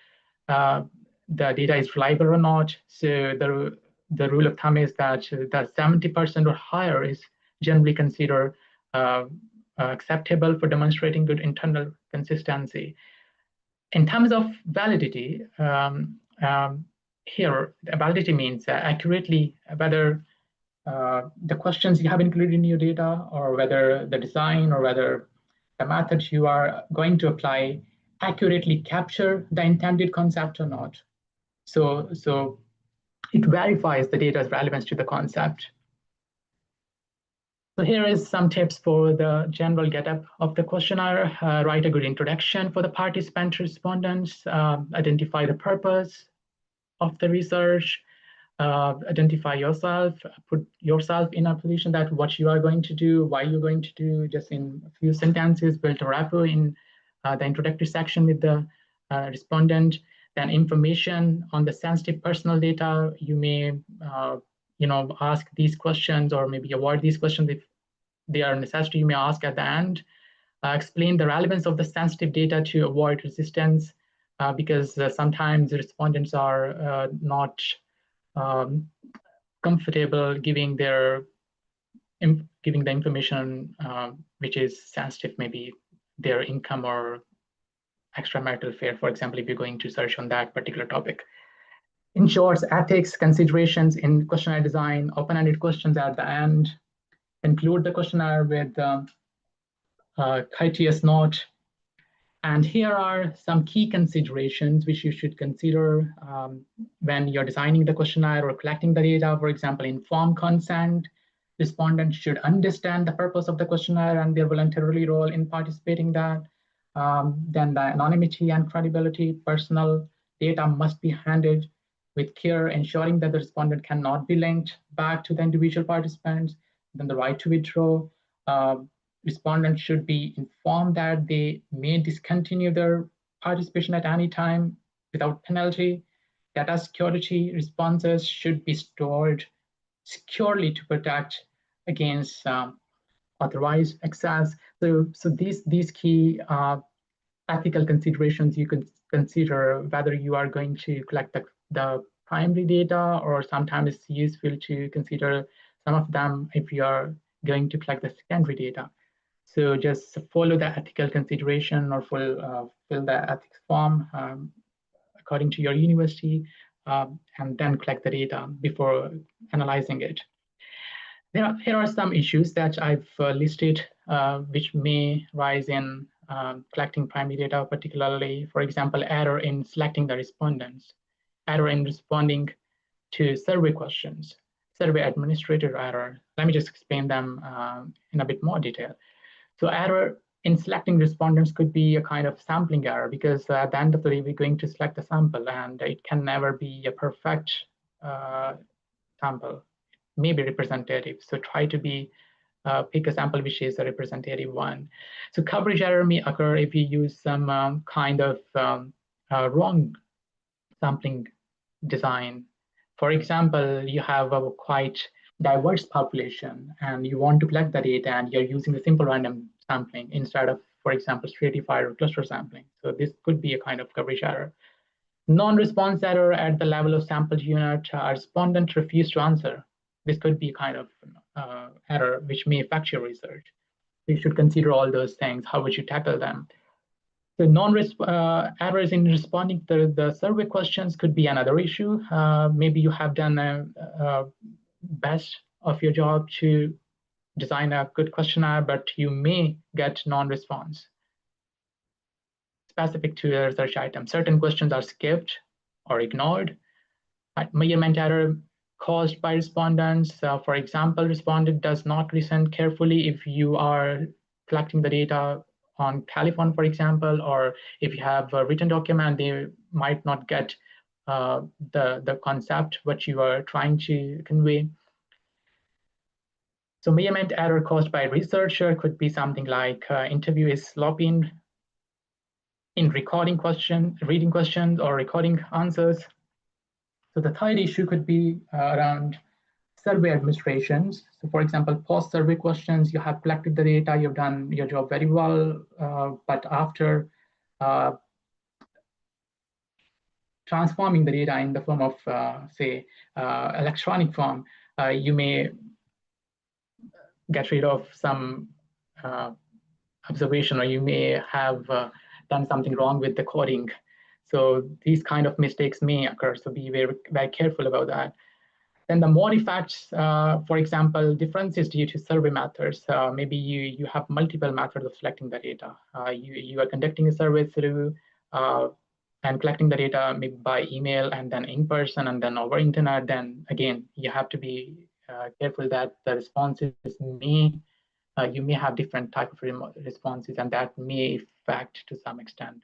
data is reliable or not. So the rule of thumb is that 70% or higher is generally considered acceptable for demonstrating good internal consistency. In terms of validity, here, validity means accurately whether the questions you have included in your data, or whether the design, or whether the methods you are going to apply accurately capture the intended concept or not. So it verifies the data's relevance to the concept. So here is some tips for the general getup of the questionnaire. Write a good introduction for the participant respondents, identify the purpose of the research, identify yourself, put yourself in a position that what you are going to do, why you're going to do, just in a few sentences, build a rapport in the introductory section with the respondent. Then information on the sensitive personal data, you may ask these questions, or maybe avoid these questions if they are necessary. You may ask at the end. Explain the relevance of the sensitive data to avoid resistance, because sometimes the respondents are not comfortable giving the information which is sensitive, maybe their income or extramarital affair, for example, if you're going to search on that particular topic. Ensures ethics considerations in questionnaire design, open-ended questions at the end. Conclude the questionnaire with courteous note. And here are some key considerations which you should consider when you're designing the questionnaire or collecting the data. For example, informed consent. Respondents should understand the purpose of the questionnaire and their voluntary role in participating that. Then the anonymity and credibility. Personal data must be handled with care, ensuring that the respondent cannot be linked back to the individual participants. Then the right to withdraw. Respondents should be informed that they may discontinue their participation at any time without penalty. Data security. Responses should be stored securely to protect against authorized access. So these key ethical considerations you could consider whether you are going to collect the primary data, or sometimes it's useful to consider some of them if you are going to collect the secondary data. So just follow the ethical consideration, or fill the ethics form according to your university, and then collect the data before analyzing it. Here are some issues that I've listed which may rise in collecting primary data, particularly, for example, error in selecting the respondents, error in responding to survey questions, survey administrator error. Let me just explain them in a bit more detail. So error in selecting respondents could be a kind of sampling error, because at the end of the day, we're going to select a sample, and it can never be a perfect sample. It may be representative. So try to pick a sample which is a representative one. So coverage error may occur if you use some kind of wrong sampling design. For example, you have a quite diverse population and you want to collect the data, and you're using the simple random sampling instead of, for example, stratified or cluster sampling. So this could be a kind of coverage error. Non-response error at the level of sample unit. Respondent refused to answer. This could be a kind of error which may affect your research. You should consider all those things. How would you tackle them? The errors in responding to the survey questions could be another issue. Maybe you have done a best of your job to design a good questionnaire, but you may get non-response specific to a research item. Certain questions are skipped or ignored. Measurement error caused by respondents. For example, respondent does not listen carefully if you are collecting the data on telephone, for example, or if you have a written document, they might not get the concept what you are trying to convey. So measurement error caused by a researcher could be something like interview is sloppy in reading questions or recording answers. So the third issue could be around survey administrations. So for example, post-survey questions, you have collected the data, you've done your job very well, but after transforming the data in the form of, say, electronic form, you may get rid of some observation, or you may have done something wrong with the coding. So these kind of mistakes may occur. So be very, very careful about that. Then the mode effects, for example, differences due to survey methods. Maybe you have multiple methods of selecting the data. You are conducting a survey through and collecting the data maybe by email and then in person and then over internet. Then again, you have to be careful that the responses you may have different type of responses, and that may affect to some extent.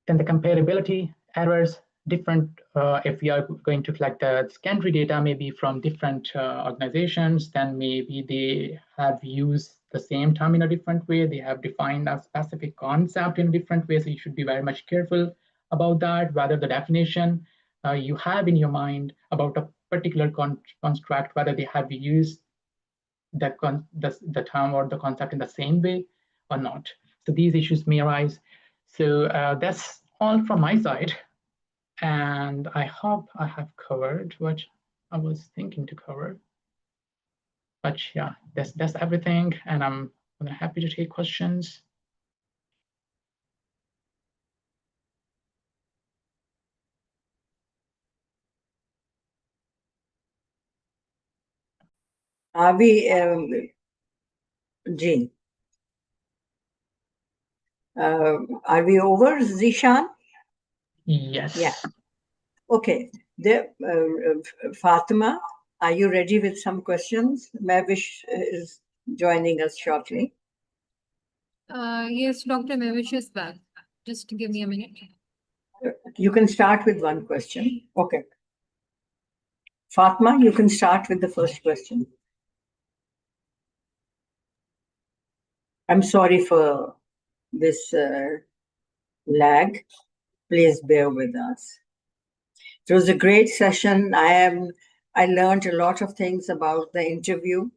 Then the comparability errors, different, if we are going to collect the secondary data, maybe from different organizations, then maybe they have used the same term in a different way. They have defined a specific concept in a different way. So you should be very much careful about that, whether the definition you have in your mind about a particular construct, whether they have used the term or the concept in the same way or not. So these issues may arise. So that's all from my side. And I hope I have covered what I was thinking to cover. But yeah, that's everything. And I'm happy to take questions. Are we, Jean? Are we over, Zishan? Yes. Yeah. Okay. Fatima, are you ready with some questions? Mavish is joining us shortly. Yes, Dr. Mavish is back. Just give me a minute. You can start with one question. Okay. Fatma, you can start with the first question. I'm sorry for this lag. Please bear with us. It was a great session. I learned a lot of things about the interview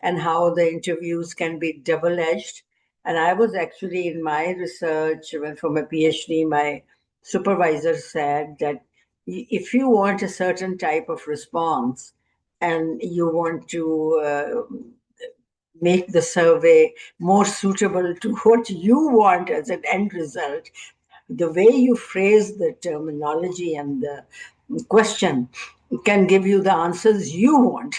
and how the interviews can be double-edged. And I was actually, in my research for my PhD, my supervisor said that if you want a certain type of response and you want to make the survey more suitable to what you want as an end result, the way you phrase the terminology and the question can give you the answers you want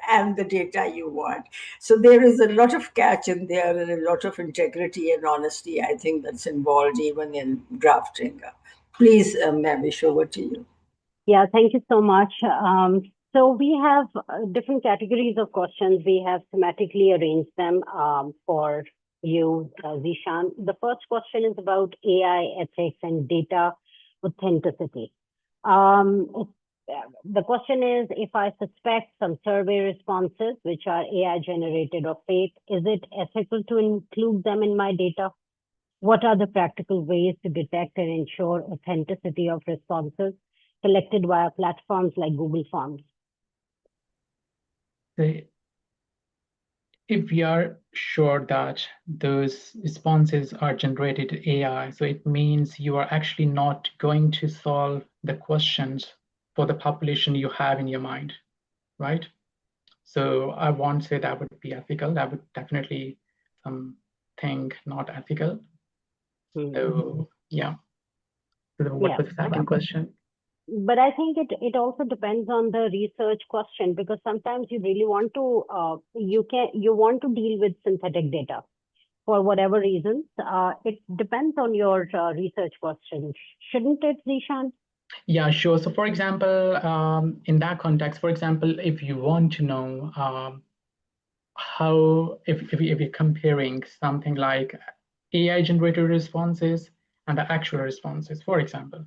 and the data you want. So there is a lot of catch in there and a lot of integrity and honesty, I think, that's involved even in drafting. Please, Mavish, over to you. Yeah, thank you so much. So we have different categories of questions. We have thematically arranged them for you, Zishan. The first question is about AI ethics and data authenticity. The question is, if I suspect some survey responses, which are AI generated or fake, is it ethical to include them in my data? What are the practical ways to detect and ensure authenticity of responses collected via platforms like Google Forms? If we are sure that those responses are generated AI, so it means you are actually not going to solve the questions for the population you have in your mind, right? So I won't say that would be ethical. That would definitely think not ethical. So yeah. So what was the second question? But I think it also depends on the research question, because sometimes you really want to you want to deal with synthetic data for whatever reasons. It depends on your research question, shouldn't it, Zishan? Yeah, sure. So for example, in that context, for example, if you want to know how, if you're comparing something like AI generated responses and the actual responses, for example.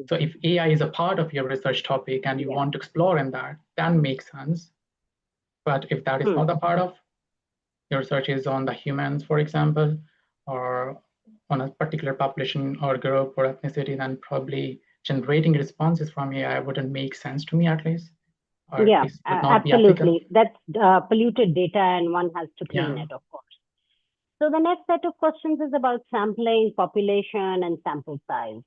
So if AI is a part of your research topic and you want to explore in that, that makes sense. But if that is not a part of your research, is on the humans, for example, or on a particular population or group or ethnicity, then probably generating responses from AI wouldn't make sense to me, at least. Yeah, absolutely. That's polluted data and one has to clean it, of course. So the next set of questions is about sampling, population, and sample size.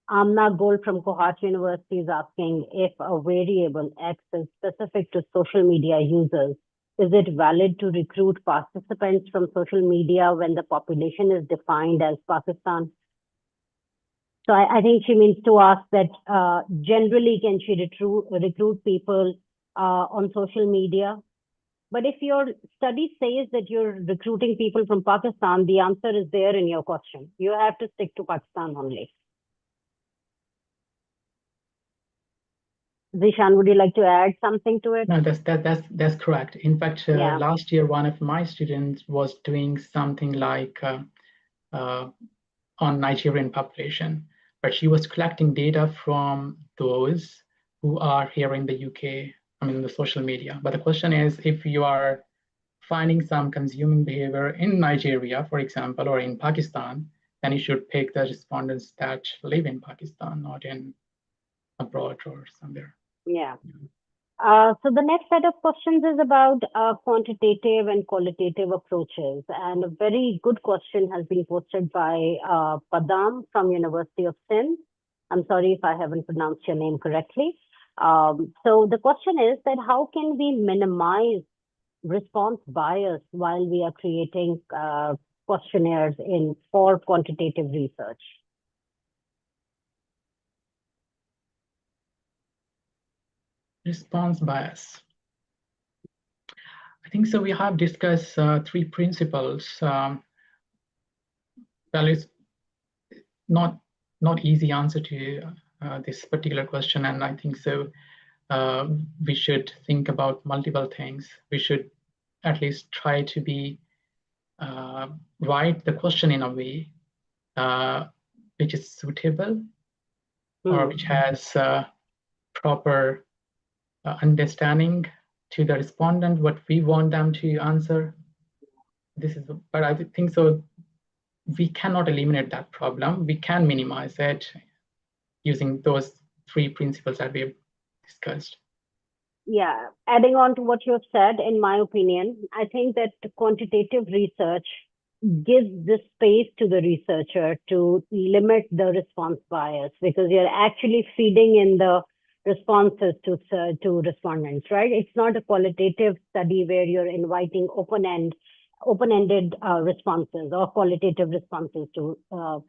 Amna Gold from Cohort University is asking if a variable X is specific to social media users, Is it valid to recruit participants from social media when the population is defined as Pakistan? So I think she means to ask that generally can she recruit people on social media? But if your study says that you're recruiting people from Pakistan, the answer is there in your question. You have to stick to Pakistan only. Zishan, would you like to add something to it? No, that's correct. In fact, last year, one of my students was doing something like on Nigerian population, but she was collecting data from those who are here in the UK, I mean, the social media. But the question is, if you are finding some consuming behavior in Nigeria, for example, or in Pakistan, then you should pick the respondents that live in Pakistan, not in abroad or somewhere. Yeah. So the next set of questions is about quantitative and qualitative approaches. And a very good question has been posted by Padam from University of Sindh. I'm sorry if I haven't pronounced your name correctly. So the question is that how can we minimize response bias while we are creating questionnaires for quantitative research? Response bias. I think so. We have discussed three principles. Well, it's not easy answer to this particular question, and I think so. We should think about multiple things. We should at least try to be write the question in a way which is suitable or which has proper understanding to the respondent what we want them to answer. But I think so we cannot eliminate that problem. We can minimize it using those three principles that we've discussed. Yeah, adding on to what you have said, in my opinion, I think that quantitative research gives the space to the researcher to limit the response bias, because you're actually feeding in the responses to respondents, right? It's not a qualitative study where you're inviting open-ended responses or qualitative responses, to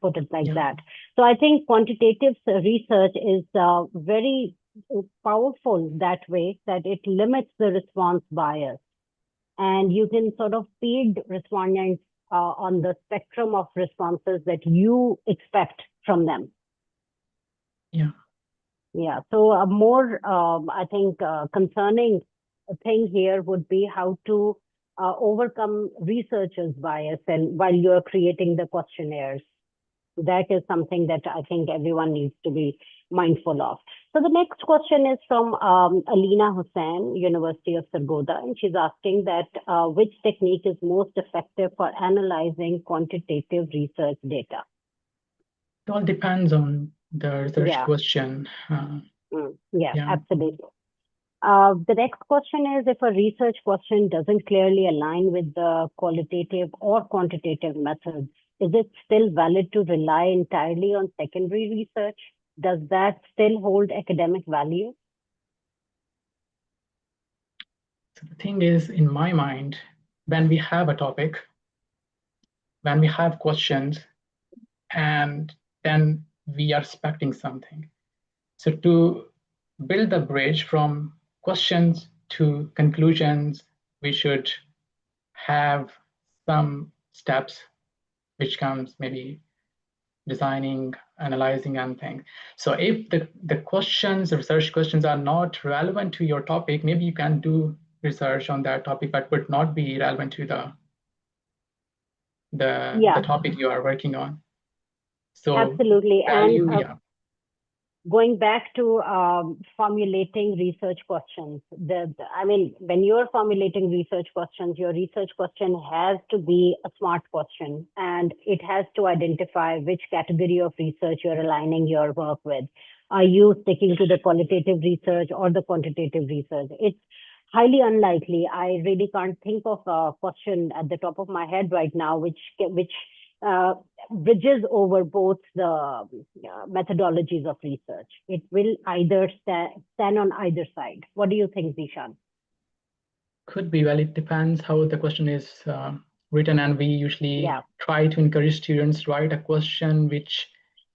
put it like that. So I think quantitative research is very powerful that way, that it limits the response bias, and you can sort of feed respondents on the spectrum of responses that you expect from them. Yeah. So a more I think concerning thing here would be how to overcome researchers' bias and while you're creating the questionnaires. That is something that I think everyone needs to be mindful of. So the next question is from Alina Hussain, University of Sargodha, and she's asking that which technique is most effective for analyzing quantitative research data? It all depends on the research question. Absolutely. The next question is, if a research question doesn't clearly align with the qualitative or quantitative methods, is it still valid to rely entirely on secondary research? Does that still hold academic value? So the thing is, in my mind, when we have a topic, when we have questions, and then we are expecting something. So to build the bridge from questions to conclusions, we should have some steps, which comes maybe designing, analyzing, and things. So if the questions, the research questions are not relevant to your topic, maybe you can do research on that topic, but would not be relevant to the topic you are working on. So absolutely. Value, and going back to formulating research questions, I mean, when you're formulating research questions, your research question has to be a smart question, and it has to identify which category of research you're aligning your work with. Are you sticking to the qualitative research or the quantitative research? It's highly unlikely. I really can't think of a question at the top of my head right now which bridges over both the methodologies of research. It will either stand on either side. What do you think, Zishan? Could be. Well, it depends how the question is written, and we usually try to encourage students to write a question which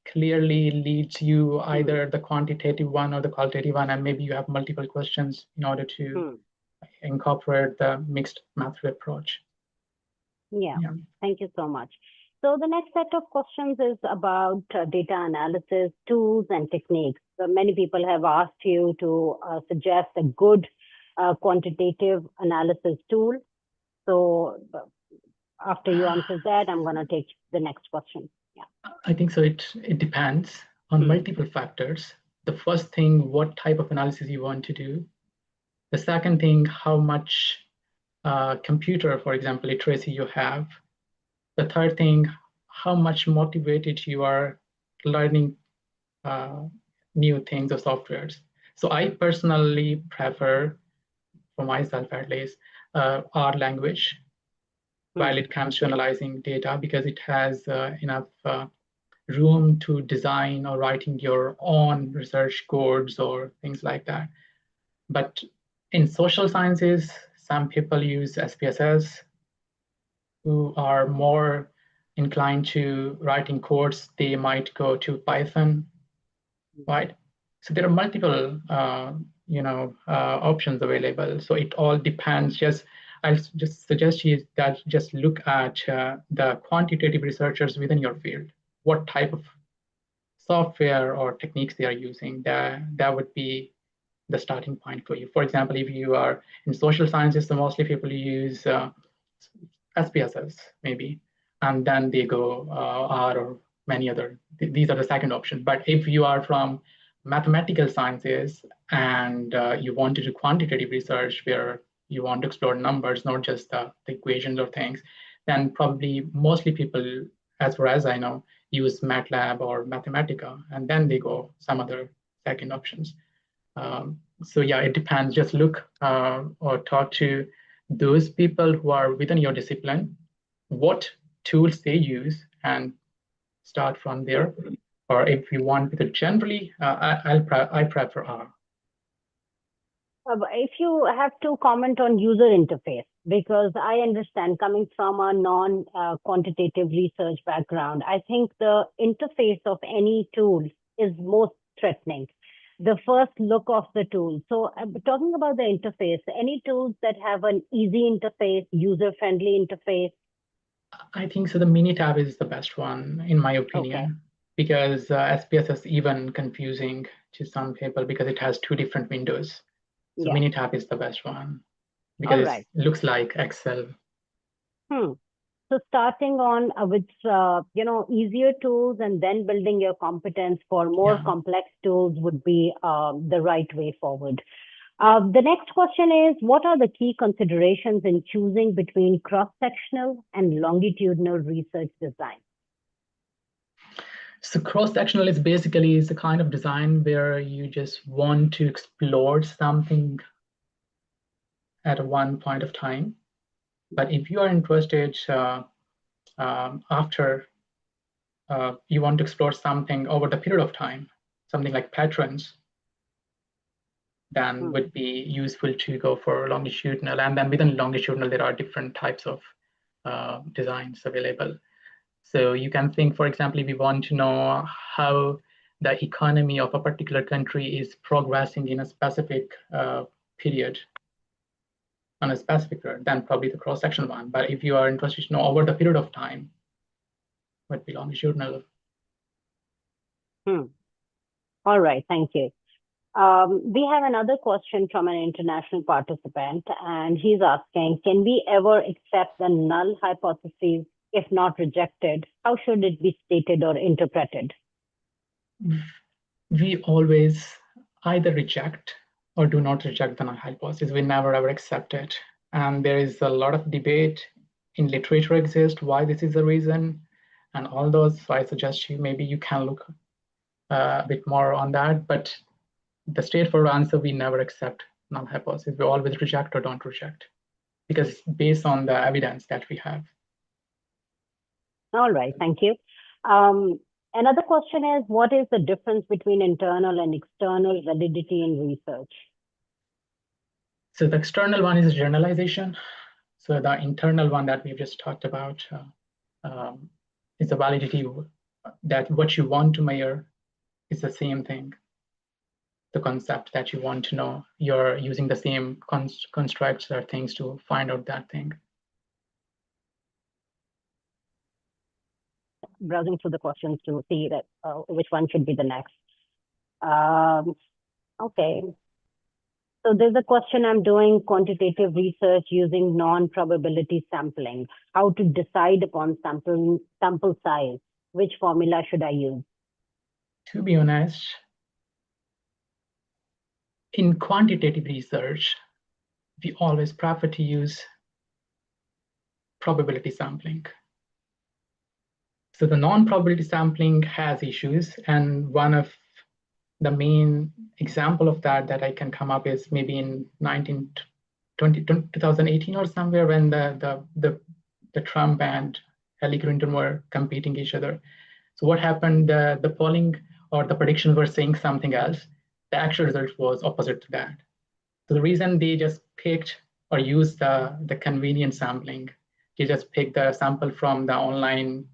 clearly leads you either the quantitative one or the qualitative one, and maybe you have multiple questions in order to incorporate the mixed method approach. Yeah, thank you so much. So the next set of questions is about data analysis, tools and techniques. So many people have asked you to suggest a good quantitative analysis tool. So after you answer that, I'm going to take the next question. Yeah, I think so. It depends on multiple factors. The first thing, what type of analysis you want to do. The second thing, how much computer, for example, literacy you have. The third thing, how much motivated you are learning new things or softwares. So I personally prefer, for myself at least, R language while it comes to analyzing data, because it has enough room to design or writing your own research codes or things like that. But in social sciences, some people use SPSS who are more inclined to writing codes. They might go to Python, right? So there are multiple, options available. So it all depends. I'll just suggest you that just look at the quantitative researchers within your field. What type of software or techniques they are using? That would be the starting point for you. For example, if you are in social sciences, so mostly people use SPSS maybe, and then they go R or many other. These are the second option. But if you are from mathematical sciences and you want to do quantitative research where you want to explore numbers, not just the equations or things, then probably mostly people, as far as I know, use MATLAB or Mathematica, and then they go some other second options. So yeah, it depends. Just look or talk to those people who are within your discipline, what tools they use, and start from there. Or if you want with it generally, I prefer R. If you have to comment on user interface, because I understand coming from a non-quantitative research background, I think the interface of any tool is most threatening. The first look of the tool. So talking about the interface, any tools that have an easy interface, user-friendly interface? I think so. The Minitab is the best one, in my opinion, because SPSS is even confusing to some people because it has two different windows. So Minitab is the best one because it looks like Excel. So starting on with easier tools and then building your competence for more complex tools would be the right way forward. The next question is, what are the key considerations in choosing between cross-sectional and longitudinal research design? So cross-sectional is basically a kind of design where you just want to explore something at one point of time. But if you are interested after you want to explore something over the period of time, something like patterns, then would be useful to go for longitudinal. And then within longitudinal, there are different types of designs available. So you can think, for example, if you want to know how the economy of a particular country is progressing in a specific period, on a specific period, then probably the cross-section one. But if you are interested to know over the period of time, would be longitudinal. All right, thank you. We have another question from an international participant, and he's asking, can we ever accept the null hypothesis? If not rejected, how should it be stated or interpreted? We always either reject or do not reject the null hypothesis. We never ever accept it. And there is a lot of debate in literature exists why this is the reason and all those. So I suggest maybe you can look a bit more on that. But the straightforward answer, we never accept null hypothesis. We always reject or don't reject because it's based on the evidence that we have. All right, thank you. Another question is, what is the difference between internal and external validity in research? So the external one is generalization. So the internal one that we've just talked about is the validity, that what you want to measure is the same thing. The concept that you want to know, you're using the same constructs or things to find out that thing. Browsing through the questions to see that which one should be the next. Okay. So there's a question, I'm doing quantitative research using non-probability sampling. How to decide upon sample size? Which formula should I use? To be honest, in quantitative research, we always prefer to use probability sampling. So the non-probability sampling has issues, and one of the main example of that I can come up is maybe in 2018 or somewhere, when the Trump and Hillary Clinton were competing each other. So what happened? The polling or the predictions were saying something else. The actual result was opposite to that. So the reason they just picked or used the convenient sampling, they just picked the sample from the online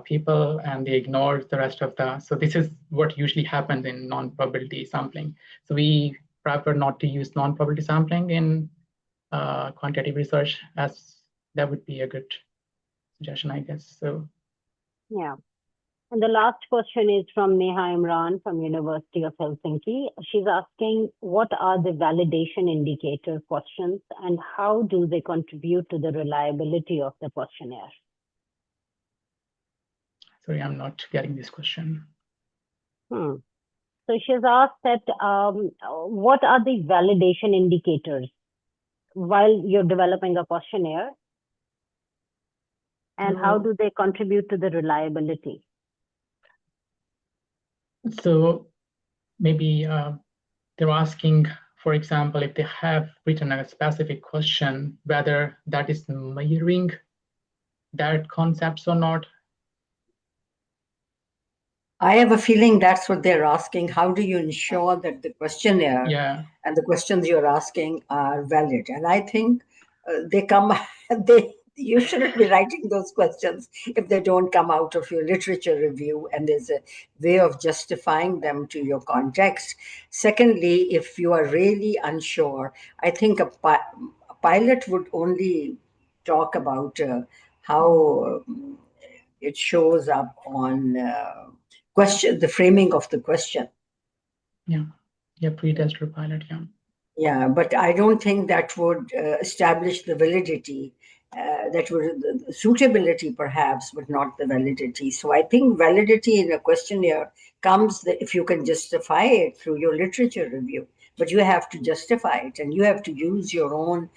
people, and they ignored the rest of the. So this is what usually happens in non-probability sampling. So we prefer not to use non-probability sampling in quantitative research, as that would be a good suggestion, I guess. So yeah. And the last question is from Neha Imran from University of Helsinki. She's asking, what are the validation indicator questions and how do they contribute to the reliability of the questionnaire? Sorry, I'm not getting this question. So she's asked that, what are the validation indicators while you're developing a questionnaire, and how do they contribute to the reliability? So maybe they're asking, for example, if they have written a specific question, whether that is measuring that concepts or not. I have a feeling that's what they're asking. How do you ensure that the questionnaire and the questions you're asking are valid? And I think you shouldn't be writing those questions if they don't come out of your literature review and there's a way of justifying them to your context. Secondly, if you are really unsure, I think a pilot would only talk about how it shows up on the framing of the question. Pre-test or pilot, Yeah, but I don't think that would establish the validity. That would suitability perhaps, but not the validity. So I think validity in a questionnaire comes if you can justify it through your literature review. But you have to justify it, and you have to use your own,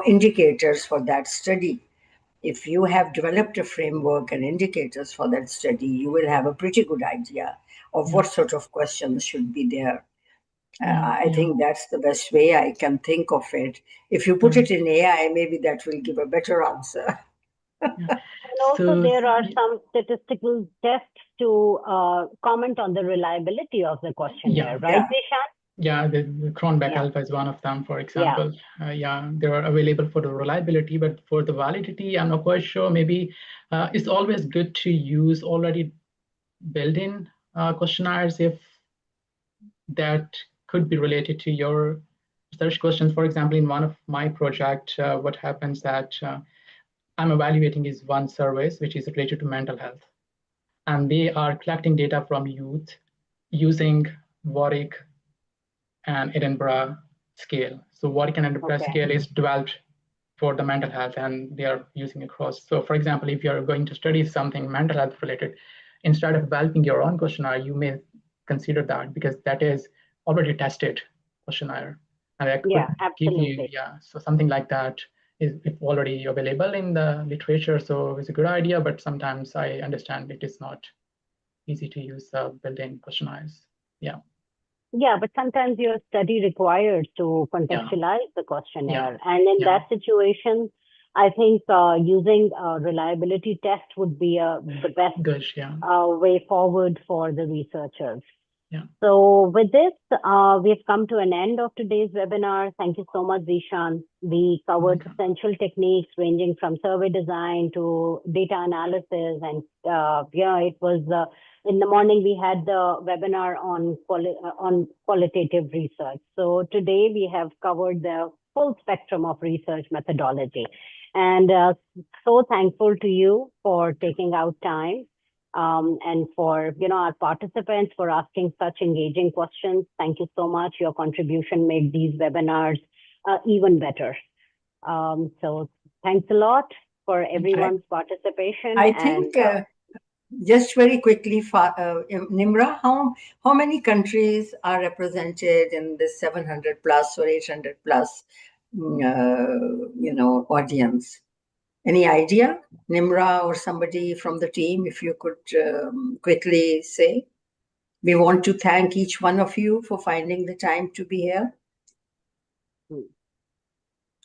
indicators for that study. If you have developed a framework and indicators for that study, you will have a pretty good idea of what sort of questions should be there. I think that's the best way I can think of it. If you put it in AI, maybe that will give a better answer. And also there are some statistical tests to comment on the reliability of the questionnaire, right, Nishan? Yeah, the Cronbach alpha is one of them, for example. They are available for the reliability, but for the validity, I'm not quite sure. Maybe it's always good to use already built-in questionnaires if that could be related to your research questions. For example, in one of my projects, what happens that I'm evaluating is one service which is related to mental health. And they are collecting data from youth using Warwick and Edinburgh scale. So Warwick and Edinburgh scale is developed for the mental health, and they are using across. So for example, if you're going to study something mental health related, instead of developing your own questionnaire, you may consider that, because that is already tested questionnaire. And that could give you, so something like that is already available in the literature. So it's a good idea, but sometimes I understand it is not easy to use built-in questionnaires. Yeah, but sometimes your study requires to contextualize the questionnaire. And in that situation, I think using a reliability test would be the best way forward for the researchers. Yeah. So with this, we've come to an end of today's webinar. Thank you so much, Zishan. We covered essential techniques ranging from survey design to data analysis. And it was in the morning, we had the webinar on qualitative research. So today we have covered the full spectrum of research methodology. And so thankful to you for taking out time. And for our participants for asking such engaging questions. Thank you so much. Your contribution made these webinars even better. So thanks a lot for everyone's participation. I think just very quickly, Nimra, how many countries are represented in this 700 plus or 800 plus audience? Any idea, Nimra or somebody from the team, if you could quickly say? We want to thank each one of you for finding the time to be here.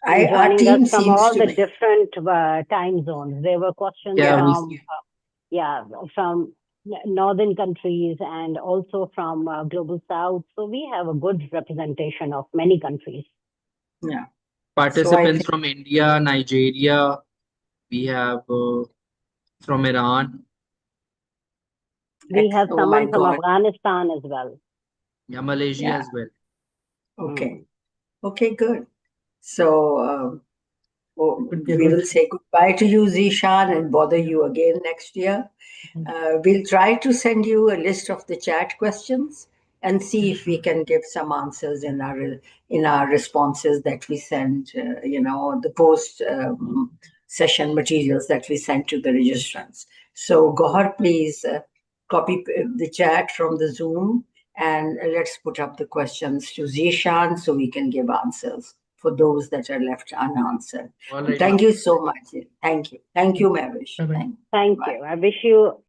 Our team us from seems all to the be different time zones. There were questions from northern countries and also from global south. So we have a good representation of many countries. Yeah. Participants from India, Nigeria, we have from Iran. We have someone from Afghanistan as well. Yeah, Malaysia as well. Okay. Okay, good. So we will say goodbye to you, Zishan, and bother you again next year. We'll try to send you a list of the chat questions and see if we can give some answers in our responses that we send, the post session materials that we send to the registrants. So Gohar, please copy the chat from the Zoom and let's put up the questions to Zishan so we can give answers for those that are left unanswered. Thank you so much. Thank you. Thank you, Mavish. Thank you. I wish you